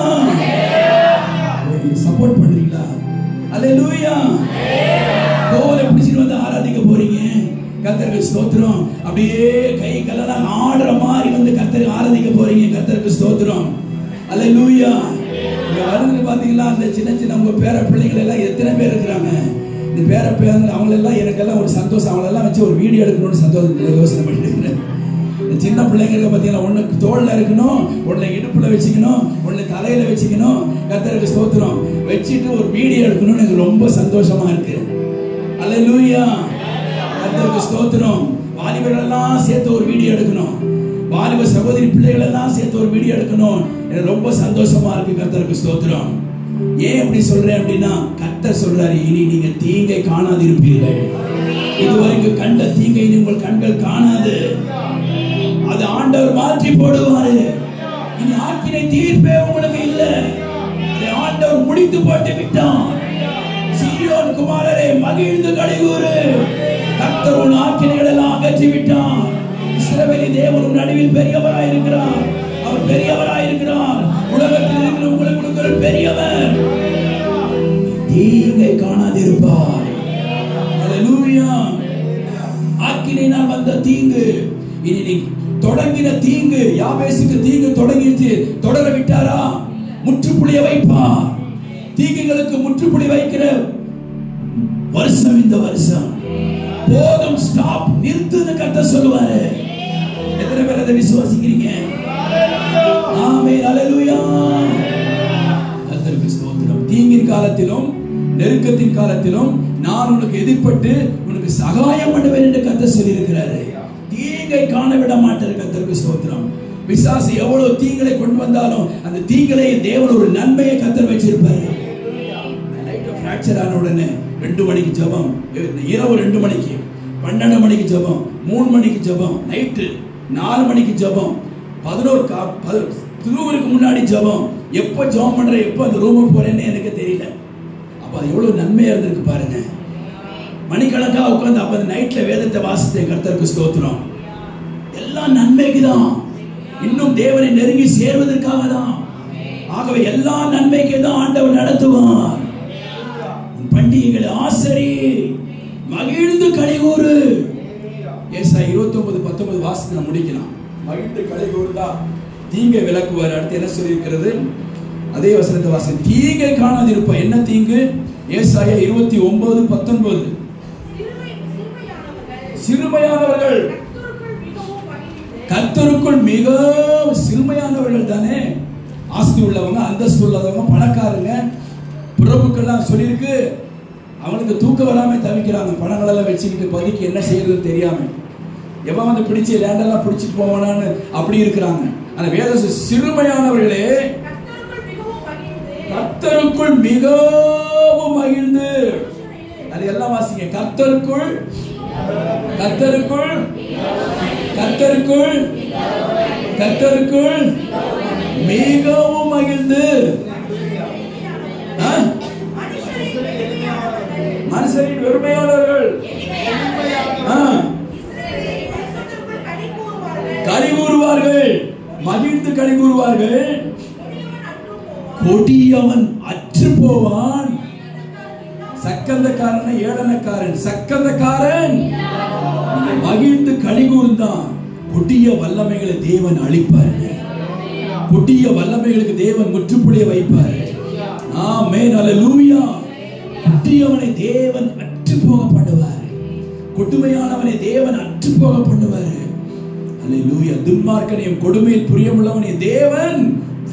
சப்போர்ட் பண்றீங்களா? அல்லேலூயா. கோலை பிடிச்சிட்டு வந்து ஆராதிக்க போறீங்க. கர்த்தருக்கு ஸ்தோத்திரம். அப்படியே கை காலெல்லாம் ஆடுற மாதிரி வந்து கர்த்தரை ஆராதிக்க போறீங்க. கர்த்தருக்கு ஸ்தோத்திரம். அல்லேலூயா. இங்க வருங்க பாத்தீங்களா, அந்த சின்ன சின்ன உங்க பேர பிள்ளைகள் எல்லாம் எத்தனை பேர் இருக்கிறாங்க? இந்த பேர பிள்ளைங்க அவங்க எல்லாம் எனக்கெல்லாம் ஒரு சந்தோஷம். அவங்கள எல்லாம் வச்சு ஒரு வீடியோ எடுக்கணும்னு சந்தோஷம் யோசனை பண்ணிட்டு சின்ன பிள்ளைங்க பார்த்தீங்கன்னா ஒன்று தோளில் இருக்கணும், ஒன்று இடுப்பில் வச்சுக்கணும், ஒன்று தலையில் வச்சுக்கணும். கர்த்தருக்கு ஸ்தோத்திரம். வச்சுட்டு ஒரு வீடியோ எடுக்கணும்னு எனக்கு ரொம்ப சந்தோஷமா இருக்கு. அல்லேலூயா, கர்த்தருக்கு ஸ்தோத்திரம். வாலிபர்கள் எல்லாம் சேர்த்து ஒரு வீடியோ எடுக்கணும். வாலிப சகோதரி பிள்ளைகள் எல்லாம் சேர்த்து ஒரு வீடியோ எடுக்கணும். எனக்கு ரொம்ப சந்தோஷமா இருக்கு. கர்த்தருக்கு ஸ்தோத்திரம். ஏன் அப்படி சொல்றேன் அப்படின்னா கர்த்தர் சொல்றாரு, இனி நீங்க தீங்கை காணாதிருப்பீர்கள். இதுவரைக்கும் கண்ட தீங்கை உங்கள் கண்கள் காணாது. அது ஆண்டவர் மாற்றி போடுவாரு. இனி ஆக்கினை தீர்ப்பே உங்களுக்கு இல்ல. அதை ஆண்டவர் முடித்து போட்டு விட்டார். சீயோன் குமாரரே மகிழ்ந்து களிகூறு. கர்த்தர் உன் ஆக்கினைகளை எல்லாம் அகற்றி விட்டார். இஸ்ரவேலின் தேவன் நடுவில் பெரியவராய் இருக்கிறார். அவர் பெரியவராய் இருக்கிறார். உலகத்தில் இருக்கிற உங்களுக்கு பெரியவர். தீங்கை காணாதிருப்பார். அல்லேலூயா. ஆக்கினையினால் வந்த தீங்கு இனி நீ தொடங்கின தீங்கு, யாபேசுக்கு தீங்கு தொடங்கிச்சு, தொடர விட்டாரா? முற்றுப்புள்ளியை வைப்பார். தீங்குகளுக்கு முற்றுப்புள்ளி வைக்கிற வருஷம் இந்த வருஷம். போதும், ஸ்டாப், நிறுத்துன்னு கர்த்தர் சொல்லுவாரு. எத்தனை பேர் அதை விசுவாசிக்கிறீங்க? ஆமென், அல்லேலூயா. கர்த்தருக்கு ஸ்தோத்திரம். தீங்கின் காலத்திலும் நெருக்கத்தின் காலத்திலும் நான் உனக்கு எதிர்ப்பட்டு உனக்கு சகாயம் பண்ணுவேன் என்று கர்த்தர் சொல்லியிருக்கிறாரு. தீங்கை காண விட மாட்டார். கர்த்தருக்கு ஸ்தோத்திரம். பிசாசு எவ்வளவு தீங்களை கொண்டு வந்தாலும் அந்த தீங்களை தேவன் ஒரு நன்மையை கர்த்தர் வச்சிருப்பாரு. லைட் ஃபிராக்சர் ஆன உடனே 2 மணிக்கு ஜெபம், இரவு 2 மணிக்கு, 12 மணிக்கு ஜெபம், 3 மணிக்கு ஜெபம், நைட்டு 4 மணிக்கு ஜெபம், 11 திருவுருக்கு முன்னாடி ஜெபம், எப்ப ஜெபம் பண்ற, எப்ப அந்த ரூமுக்கு போறேன்னு எனக்கு தெரியல. அப்ப அது எவ்வளவு நன்மையா இருந்திருக்கு பாருங்க. மணிக்கணக்கா உட்கார்ந்து அப்ப நைட்ல வேதத்தை வாசித்த கர்த்தருக்கு ஸ்தோத்திரம். எல்லாம் நன்மைக்கு தான், இன்னும் தேவனை நெருங்கி சேர்வதற்காக தான். ஆகவே எல்லா நன்மைக்கு தான் ஆண்டவர் நடத்துவார். பண்டிகைகளை ஆசரி, மகிழ்ந்து கலிகூறு. ஏசாயா 29:19 வாசித்து முடிக்கலாம். மகிழ்ந்து கலிகூர்ந்தா தீங்கை விலக்குவார். அடுத்து என்ன சொல்லியிருக்கிறது? அதே வசனத்தை வாசி. தீங்கை காணாதிருப்ப. என்ன தீங்கு? ஏசாயா 29:19. சிறுமையானவர்கள் கர்த்தருக்குள் மிகவும் சிறுமையானவர்கள் தானே. ஆஸ்தி உள்ளவங்க, அந்தஸ்து உள்ளவங்க, பணக்காரங்க, பிரபுக்கெல்லாம் சொல்லியிருக்கு. அவனுக்கு தூக்கம் வராம தவிக்கிறாங்க. பணங்களெல்லாம் வச்சுக்கிட்டு பதிக்கு என்ன செய்யறது தெரியாம, எவன் வந்து பிடிச்சி லேண்டெல்லாம் பிடிச்சிட்டு போவானான்னு அப்படி இருக்கிறாங்க. அந்த வேத சிறுமையானவர்களே கர்த்தருக்குள் மிகவும் மகிழ்ந்து. அது எல்லாம் வாசிங்க. கர்த்தருக்குள் கர்த்தருக்குள் கர்த்தருக்குள் கர்த்தருக்குள் மிகவும் மகிழ்ந்து. மனுஷரின் வெறுமையானவர்கள் களி கூறுவார்கள், மகிழ்ந்து களி கூறுவார்கள். கொடியவன் அற்று போவான். சக்கந்தக்காரன் ஏளனக்காரன், சக்கந்தக்காரன் மகிழ்ந்து களி கூர்ந்தான். கொடிய வல்லமைகளை தேவன் அழிப்பார். கொடிய வல்லமைகளுக்கு தேவன் முற்றுப்புள்ளிய வைப்பார். ஆமென், அல்லேலூயா. கொடியவனை தேவன் அற்று போக பண்ணுவார். கொடுமையானவனை தேவன் அற்று போக பண்ணுவார். அல்லேலூயா. துன்மார்க்கனையும் கொடுமையில் புரியமுள்ளவனை தேவன்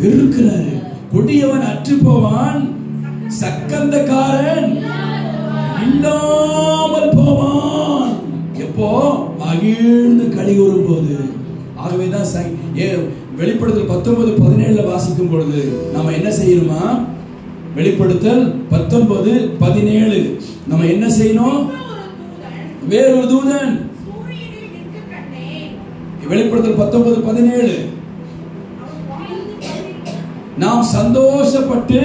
வெறுக்கிறார். கொடியவன் அற்று போவான், சக்கந்தக்காரன் இல்லாமல் போவான். எப்போ? மகிழ்ந்து கலிகூறும் போது. ஆகவேதான் வெளிப்படுத்தல் 19:17 வாசிக்கும் பொழுது நம்ம என்ன செய்யணுமா? வெளிப்படுத்தல் 19:17 நம்ம என்ன செய்யணும்? வேறொரு தூதன். வெளிப்படுத்தல் 19:17 நாம் சந்தோஷப்பட்டு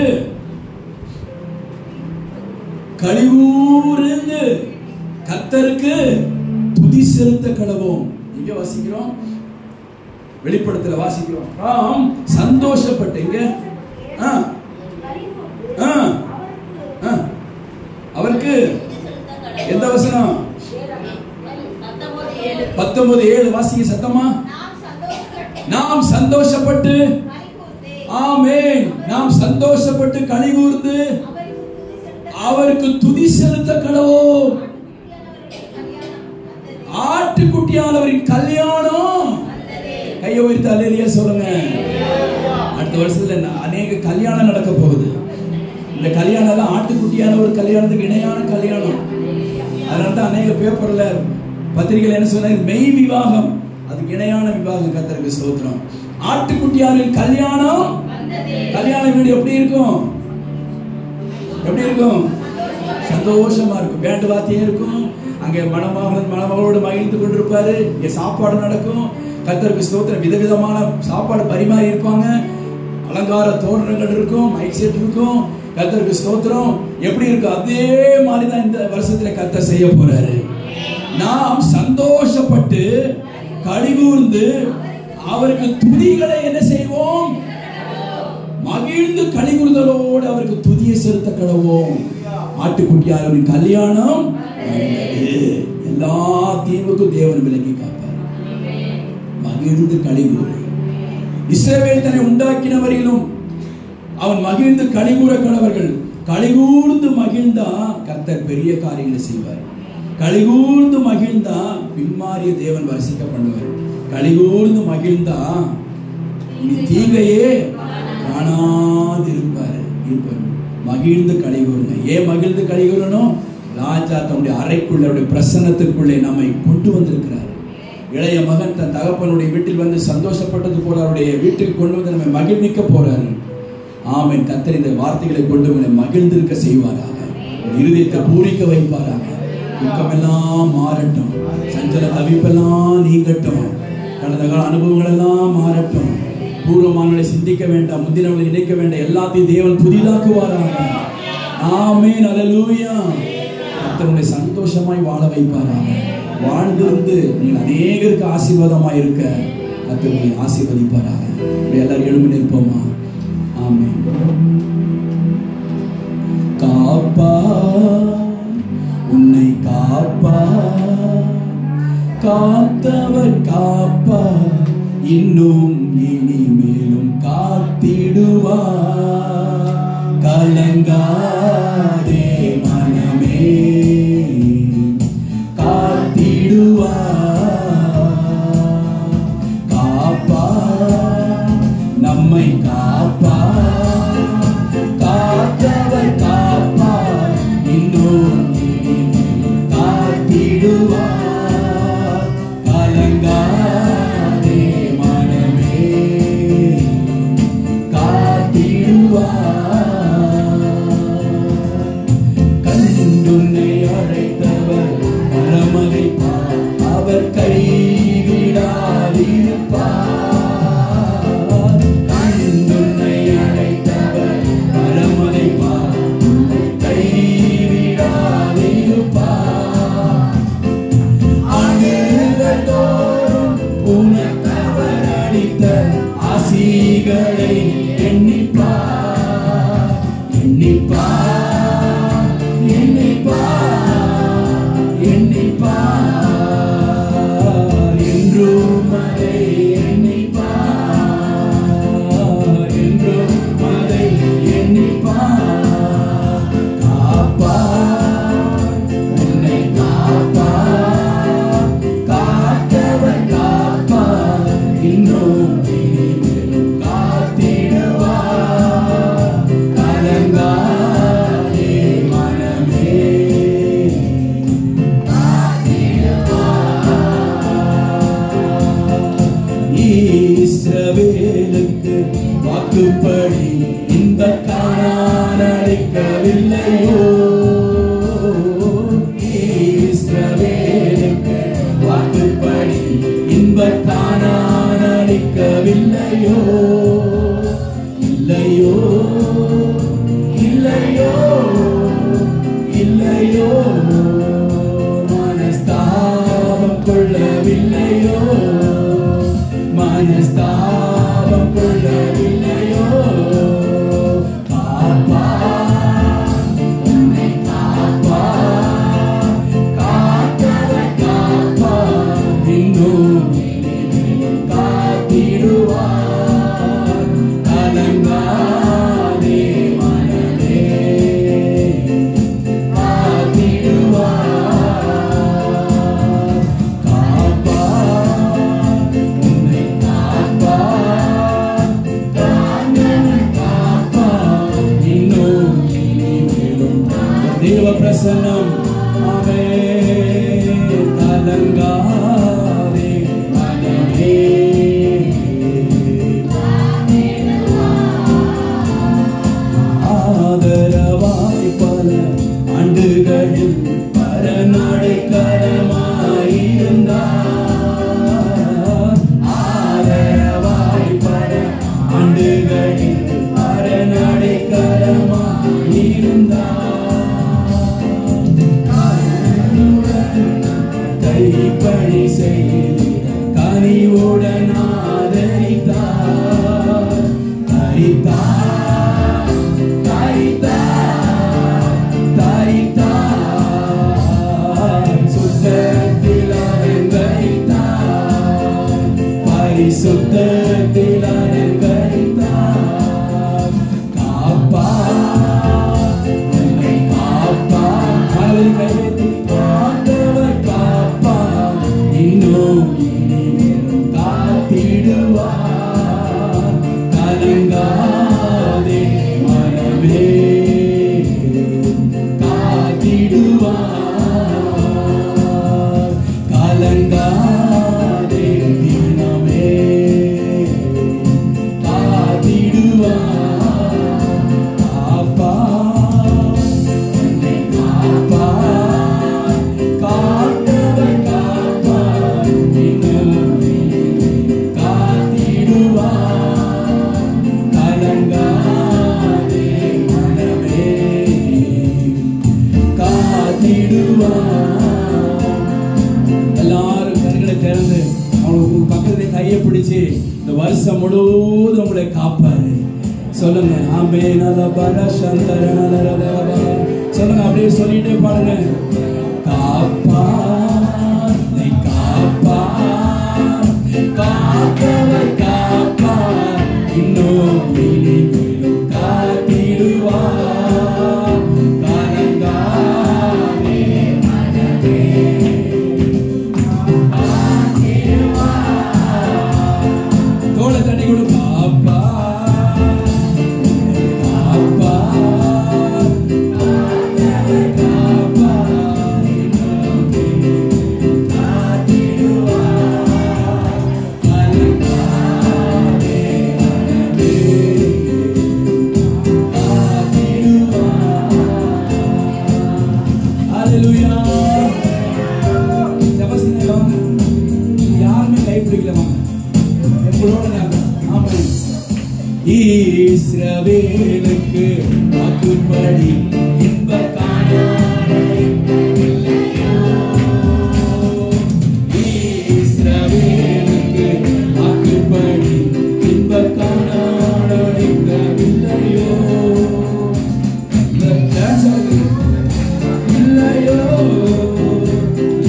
கலிகூர்ந்து கர்த்தருக்கு துதி செலுத்த கடவோம். இங்க வாசிக்கிறோம், வெளிப்படுத்தல வாசிக்கிறோம். நாம் சந்தோஷப்பட்டு இங்க அவருக்கு எந்த வசனம்? 19:7 வாசிங்க சத்தமா. நாம் சந்தோஷப்பட்டு, ஆமென், நாம் சந்தோஷப்பட்டு கலிகூர்ந்து அவருக்கு துதி செலுத்த கடவோம். ஆட்டுக்குட்டியானவரின் கல்யாணம். கையை உயர்த்தி அல்லேலூயா சொல்லுங்க. அடுத்த வருஷத்துல அநேக கல்யாணம் நடக்க போகுது. இந்த கல்யாணம் எல்லாம் ஆட்டுக்குட்டியான ஒரு கல்யாணத்துக்கு இணையான கல்யாணம். அதனால தான் அநேக பேப்பர்ல பத்திரிகைகள் என்ன சொன்னாங்க? மெய் விவாகம், அதுக்கு இணையான விவாகம். கர்த்தருக்கு ஸ்தோத்திரம். ஆட்டுக்குட்டியாரின் கல்யாணம். கல்யாண வீடு எப்படி இருக்கும்? எப்படி இருக்கும்? சந்தோஷமா இருக்கும். பேண்டு வாத்தியே இருக்கும். அங்கே மணமகளோடு மகிழ்ந்து கொண்டிருப்பாரு. இங்கே சாப்பாடு நடக்கும். கர்த்தருக்கு ஸ்தோத்திரம். விதவிதமான சாப்பாடு பரிமாறி இருப்பாங்க. அலங்கார தோரணங்கள் இருக்கும், மைக் செட் இருக்கும். கர்த்தருக்கு ஸ்தோத்திரம். எப்படி இருக்கு? அதே மாதிரிதான் இந்த வருஷத்துல கர்த்தர் செய்ய போறாரு. நாம் சந்தோஷப்பட்டு கலிகூர்ந்து அவருக்கு துதிகளை என்ன செய்வோம்? மகிழ்ந்து கலிகூர்தலோடு அவருக்கு துதியை செலுத்த கடவோம். ஆட்டுக்குட்டியாரின் கல்யாணம். எல்லா தீவுக்கும் தேவன் விலக்கி காப்பார். மகிழ்ந்து கலிகூர். இஸ்ரவேல் தன்னை உண்டாக்கினவரிலும் அவன் மகிழ்ந்து கலிகூர கடவர்கள். கலிகூர்ந்து மகிழ்ந்தா கர்த்தர் பெரிய காரியங்களை செய்வார். கலிகூர்ந்து மகிழ்ந்தா பின்மாறிய தேவன் வசிக்க பண்ணுவார். கலிகூர்ந்து மகிழ்ந்தா இனி தீங்கையே காணாதிருப்பார். மகிழ்ந்து கலிகூருங்க. ஏன் மகிழ்ந்து கலிகூறணும்? ராஜா தன்னுடைய அறைக்குள்ள, அவருடைய பிரசன்னத்துக்குள்ளே நம்மை கொண்டு வந்திருக்கிறார். இளைய மகன் தன் தகப்பனுடைய வீட்டில் வந்து சந்தோஷப்பட்டது போல அவருடைய வீட்டுக்கு கொண்டு வந்து நம்மை மகிழ்விக்க போறாரு. ஆமென். கர்த்தர் இந்த வார்த்தைகளை கொண்டு உங்களை மகிழ்ந்திருக்க செய்வாராக. இருதயத்தை பூரிக்க வைப்பாராக. துக்கமெல்லாம் மாறட்டும், சஞ்சல தவிப்பெல்லாம் நீங்கட்டும், கடந்த கால அனுபவங்கள் எல்லாம் மாறட்டும், பூர்வமானவர்களை சிந்திக்க வேண்டாம், முந்தினவர்களை நினைக்க வேண்டாம், எல்லாத்தையும் தேவன் புதிதாக்குவாராக. ஆமென், அல்லேலூயா. கர்த்தரை சந்தோஷமாய் வாழ வைப்பாராக. வாழ்ந்திருந்து நீங்கள் அநேகருக்கு ஆசீர்வாதமாய் இருக்க கர்த்தரை ஆசீர்வதிப்பாராக. எல்லாரும் எழும்பி நிற்போமா? ஆமென். காப்பா உன்னை காப்பா, காத்தவர் காப்பா, இன்னும் இனிமேலும் காத்திடுவார். கலங்காதே மனமே, காத்திடுவார். காப்பா நம்மை காப்பா, காத்தவர் காப்பா, இன்னும் இனிமேலும் காத்திடுவார். கலங்காதே மனமே, காத்திடுவார். கண்டுன்னை அழைத்தவர் பரமதைப்பார், அவர் கைவிடாதிருப்பார். கண்டுன்னை அழைத்தவர் பரமதைப்பார், கைவிடாதிருப்பார். ஆண்டுகள் தோறும் உனக்கவர் அளித்த ஆசீகளை எண்ணிப்பார், எண்ணிப்பார், எண்ணிப்பார், எண்ணிப்பார். என்றும் அதை எண்ணிப்பார், என்றும் அதை எண்ணிப்பார். காப்பார் உன்னை காப்பார், காத்தவர் காப்பார், இன்னும் இனிமேலும் காத்திடுவார். கலங்காதே மனமே, இஸ்ரவேலுக்கு வாக்குப்படி இந்த கானான் அளிக்கவில்லையோ? இஸ்ரவேலுக்கு வாக்குப்படி இந்த கானான் அளிக்கவில்லையோ? இல்லையோ, இல்லையோ, இல்லையோ. மனஸ்தாபம் கொள்ளவில்லையோ? மனஸ்தாபம் கொள்ளவில்லையோ? காப்பா உன்னை காப்பா, காத்தவர் காப்பா, இன்னும் இனிமேலும் காத்திடுவார். கலங்காதே மனமே, காத்திடுவார். காப்பா உன்னை காப்பா, காத்தவர் காப்பா, இன்னும் இனிமேலும். தேவ பிரசன்னம். ஆமென். கலங்காதே மனமே, ஆதரவாய் பல ஆண்டுகளில் பரநடைக்கலமாயிருந்தார். ஆதரவாய் பல ஆண்டுகளில் பரநடைக்கலமாயிருந்தார். கைப்பணி செய்து கனிவுடன் ஆதரித்தார். தரித்தார், தரித்தார், தரித்தார். எல்லாரும் கண்களை திறந்து அவங்களுக்கு பக்கத்துல கையை பிடிச்சு இந்த வருஷம் முழுவதும் உங்களை காப்பாரு. சொல்லுங்க ஆமென். சொல்லுங்க, அப்படியே சொல்லிட்டே பாருங்க. காப்பார், நீ காப்பார், காப்பவர் காப்பார், இன்னும் இனிமேலும் காத்திடுவார். கலங்காதே மனமே, தோளை தட்டி கொடு. இஸ்ரவேலுக்கு வாக்குப்படி இன்ப இஸ்ரவேலுக்கு வாக்குப்படி இன்ப காணாடவில்லையோ இல்லையோ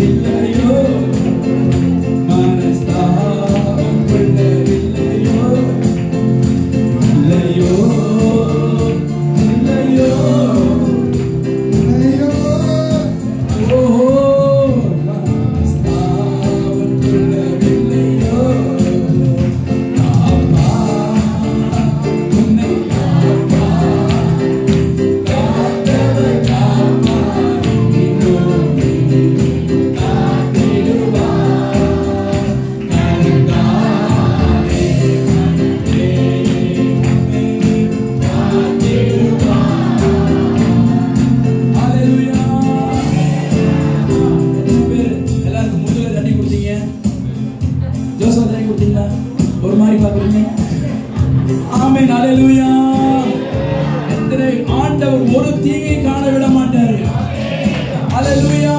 இல்லையோ மனஸ்தாபம் கொள்ளவில்லையோ இல்லையோ இல்லையோ இல்லையோ ஓஹோ மனஸ்தாபம் கொள்ளவில்லையோ காப்பா உன்னை காப்பா காத்தவர் காப்பா இன்னும் காத்திடுவார். கலங்காதே ஒரு மாதிரி பாக்குறீங்க. ஆமென், அல்லேலூயா. எத்தனை ஆண்டவர் ஒரு தீங்கை காண விட மாட்டாரு. அல்லேலூயா.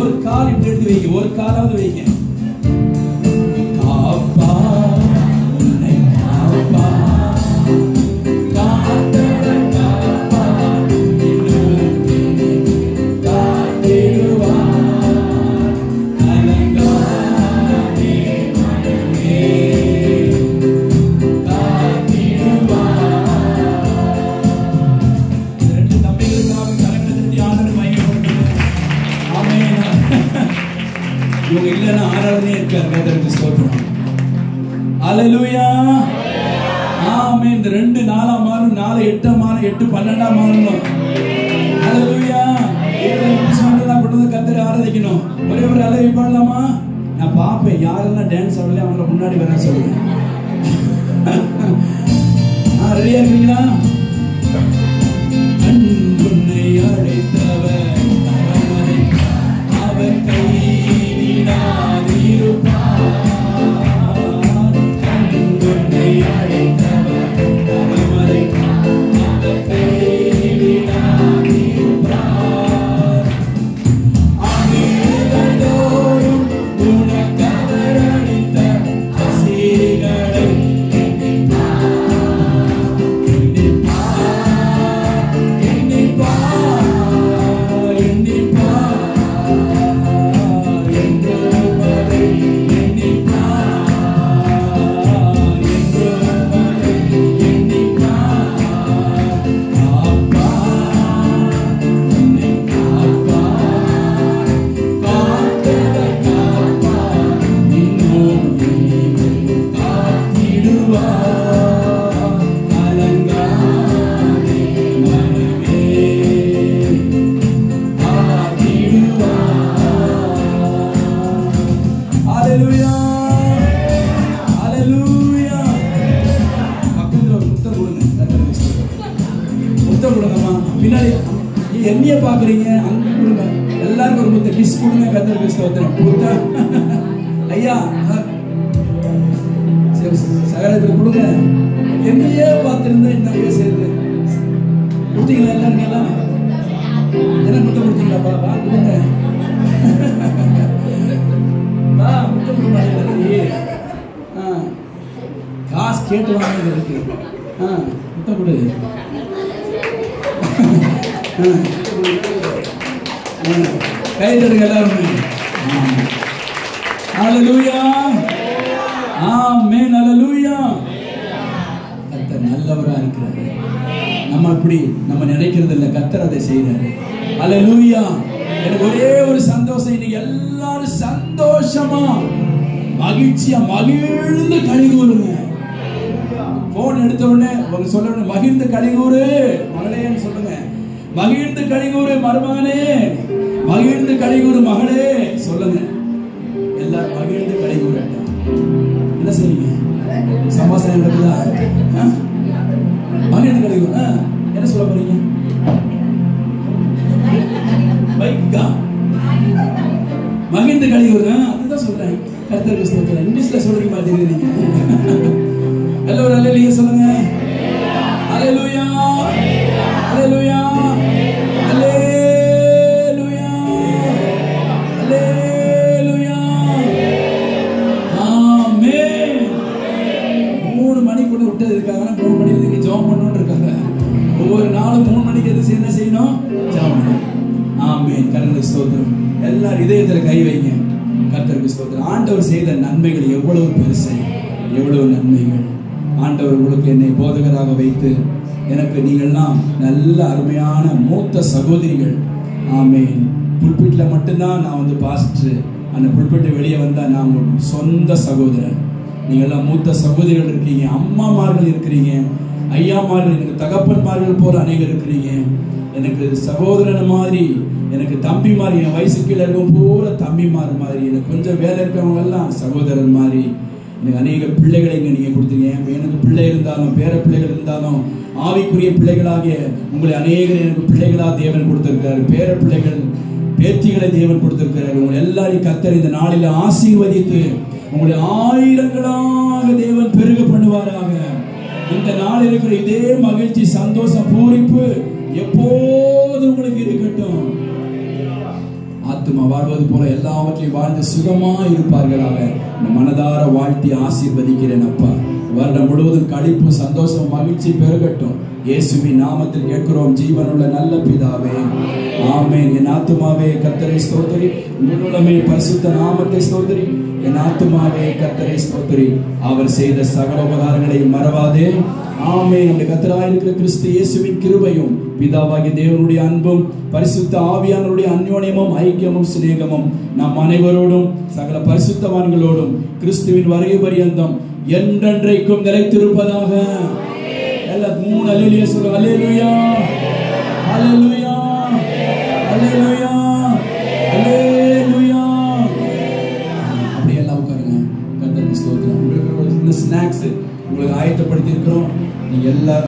ஒரு கால் இப்படி எடுத்து வைங்க, ஒரு காலாவது வைங்க. காப்பா உன்னை காப்பா காத்தவர் காப்பா இன்னும் காத்திடுவார். கலங்காதே மனமே, காத்திடுவார். இந்த ரெண்டு தம்பிகளுக்காக கரங்களை தட்டி ஆண்டவரை மகிமைப்படுத்துங்க. ஆமென். இவங்க இல்லைன்னா ஆராதனையே இருக்காது. கர்த்தருக்கு ஸ்தோத்திரம். அல்லேலூயா. ஆமென். இந்த 2 4 மாறும், 4 8 மாறும், 8 12 மாறணும். அல்லேலூயா. கர்த்தரை ஆராதிக்கணும். ஒரே ஒரு அலையை பாடலாமா? நான் பாப்பேன் யாரெல்லாம் டான்ஸ் ஆடல அவங்கள முன்னாடி வர சொல்லுங்க. ரெடியா இருக்கீங்களா? உன்னை அழைத்தவர் அவர் கைவிடாதிருப்பார். உன்னை அழைத்தவர் அவர் கைவிடாதிருப்பார். அமிர்தத்தோடும் உனக்கவர் அளித்த ஆசீர்வாதங்களை என்னைய பாக்குறீங்க? அங்க கொடுங்க, எல்லாருக்கும் ஒரு முத்த கிஸ் கொடுங்க. கர்த்தருக்கு ஸ்தோத்திரம். கொடுத்தா ஐயா சகலத்துக்கு கொடுங்க. என்னையே பார்த்திருந்தா என்ன பேசுறது? கொடுத்தீங்களா? எல்லாருக்கெல்லாம் என்ன முத்தம் கொடுத்தீங்களாப்பா? வா கொடுங்க. வா முத்தம் கொடுங்க. காசு கேட்டு வாங்க இருக்கு. முத்தம் கொடு. கை தட்டுங்க எல்லாருமே. ஹல்லேலூயா. ஆமென். ஹல்லேலூயா. கர்த்தர் நல்லவரா இருக்கிறாரு. நம்ம இப்படி நம்ம நினைக்கிறது இல்லை, கர்த்தர் அதை செய்யறாரு. ஹல்லேலூயா. எனக்கு ஒரே ஒரு சந்தோஷம், இன்னைக்கு எல்லாரும் சந்தோஷமா மகிழ்ச்சியா மகிழ்ந்து கலிகூறுங்க. போன் எடுத்த உடனே உங்க சொல்ல மகிழ்ந்து கலிகூறு மகளேன்னு சொல்லுங்க. மகிழ்ந்து கலிகூறு மருமகனே, மகிழ்ந்து கலிகூறு மகளே சொல்லுங்க. எல்லாரும் மகிழ்ந்து கலிகூறு. என்ன செய்வீங்க? சமாசாரம் நடக்குதா? மகிழ்ந்து கலிகூறு. என்ன சொல்ல போறீங்க? பைக்கா மகிழ்ந்து கலிகூறு. அதுதான் சொல்றேன். கர்த்தருக்கு ஸ்தோத்திரம். இங்கிலீஷ்ல சொல்றீங்க மாட்டேங்கிறீங்க. எல்லாரும் அல்லேலூயா சொல்லுங்க. அல்லேலூயா. அல்லேலூயா. அல்லேலூயா. அல்லேலூயா. ஆமென். 3 மணிக்குள்ள விட்டது இருக்காங்க. 3 மணிக்கு ஜெபம் பண்ணணும்னு இருக்காங்க. ஒவ்வொரு நாளும் 3 மணிக்கு எது என்ன செய்யணும்? ஜெபம் பண்ணணும். ஆமென். கர்த்தருக்கு ஸ்தோத்திரம். எல்லாரும் இதயத்துல கை வைங்க. கர்த்தருக்கு ஸ்தோத்திரம். ஆண்டவர் செய்த நன்மைகள் எவ்வளவு பெருசு, எவ்வளவு நன்மைகள். ஆண்டவர் உங்களுக்கு என்னை போதகராக வைத்து எனக்கு நீங்கள்லாம் நல்ல அருமையான மூத்த சகோதரிகள். ஆமென். புல்பிட்ல மட்டும்தான் நான் வந்து பாஸ்டர். அந்த புல்பிட்டு வெளியே வந்தா நான் சொந்த சகோதரன். நீங்கள்லாம் மூத்த சகோதரிகள் இருக்கீங்க, அம்மாமார்கள் இருக்கிறீங்க, ஐயாமார்கள், எனக்கு தகப்பன்மார்கள் போற அநேகர் இருக்கிறீங்க. எனக்கு சகோதரன் மாதிரி, எனக்கு தம்பி மாதிரி, என் வயசு கீழே இருக்கும் பூரா தம்பிமார் மாதிரி, எனக்கு கொஞ்சம் வேலை இருக்கிறவங்க எல்லாம் சகோதரன் மாதிரி. எனக்கு அநேக பிள்ளைகளை இங்கே நீங்கள் கொடுத்துருக்கீங்க. எனக்கு பிள்ளை இருந்தாலும் பேர பிள்ளைகள் இருந்தாலும் ஆவிக்குரிய பிள்ளைகளாகிய உங்களை அநேகர் எனக்கு பிள்ளைகளாக தேவன் கொடுத்திருக்கிறார். பேர பிள்ளைகள் பேத்திகளை தேவன் கொடுத்திருக்கிறார். உங்களை எல்லாரையும் கர்த்தர் இந்த நாளில் ஆசீர்வதித்து உங்களை ஆயிரங்களாக தேவன் பெருக பண்ணுவாராக. இந்த நாள் இருக்கிற இதே மகிழ்ச்சி, சந்தோஷம், பூரிப்பு எப்போது உங்களுக்கு இருக்கட்டும். ஆத்துமா வாழ்வது போல எல்லாவற்றையும் வாழ்ந்து சுகமா இருப்பார்களாக. மனதார வாழ்த்தி ஆசீர்வதிக்கிறேன் அப்பா. வருடம் முழுவதும் களிப்பு, சந்தோஷம், மகிழ்ச்சி பெருகட்டும். இயேசுவின் நாமத்தில் கேட்கிறோம் ஜீவனுள்ள நல்ல பிதாவே. ஆமென். என் ஆத்துமாவே கர்த்தரை ஸ்தோத்திரி, முழுமே பரிசுத்த நாமத்தை ஸ்தோத்திரி. என் ஆத்துமாவே கர்த்தரை ஸ்தோத்திரி, அவர் செய்த சகல உபகாரங்களை மறவாதே. ஆமென். நம்முடைய கர்த்தராய் இருக்கிற கிறிஸ்து இயேசுவின் கிருபையும் பிதாவாகிய தேவனுடைய அன்பும் பரிசுத்த ஆவியானவருடைய அன்யோன்யமும் ஐக்கியமும் சிநேகமும் நம் அனைவரோடும் சகல பரிசுத்தவான்களோடும் கிறிஸ்துவின் வருகை பரியந்தம் என்றென்றைக்கும் நிலைத்திருப்பதாக. எல்லாம் 3 அல்லேலூயா சொல்லுங்க. அல்லேலூயா. அல்லேலூயா. அல்லேலூயா. அல்லேலூயா. அப்படியே எல்லாம் உட்காருங்க. கர்த்தருக்கு ஸ்தோத்திரம். உங்களுக்கு ஸ்நாக்ஸ் உங்களுக்கு ஆயத்தப்படுத்தி இருக்கிறோம். நீங்க எல்லாரும்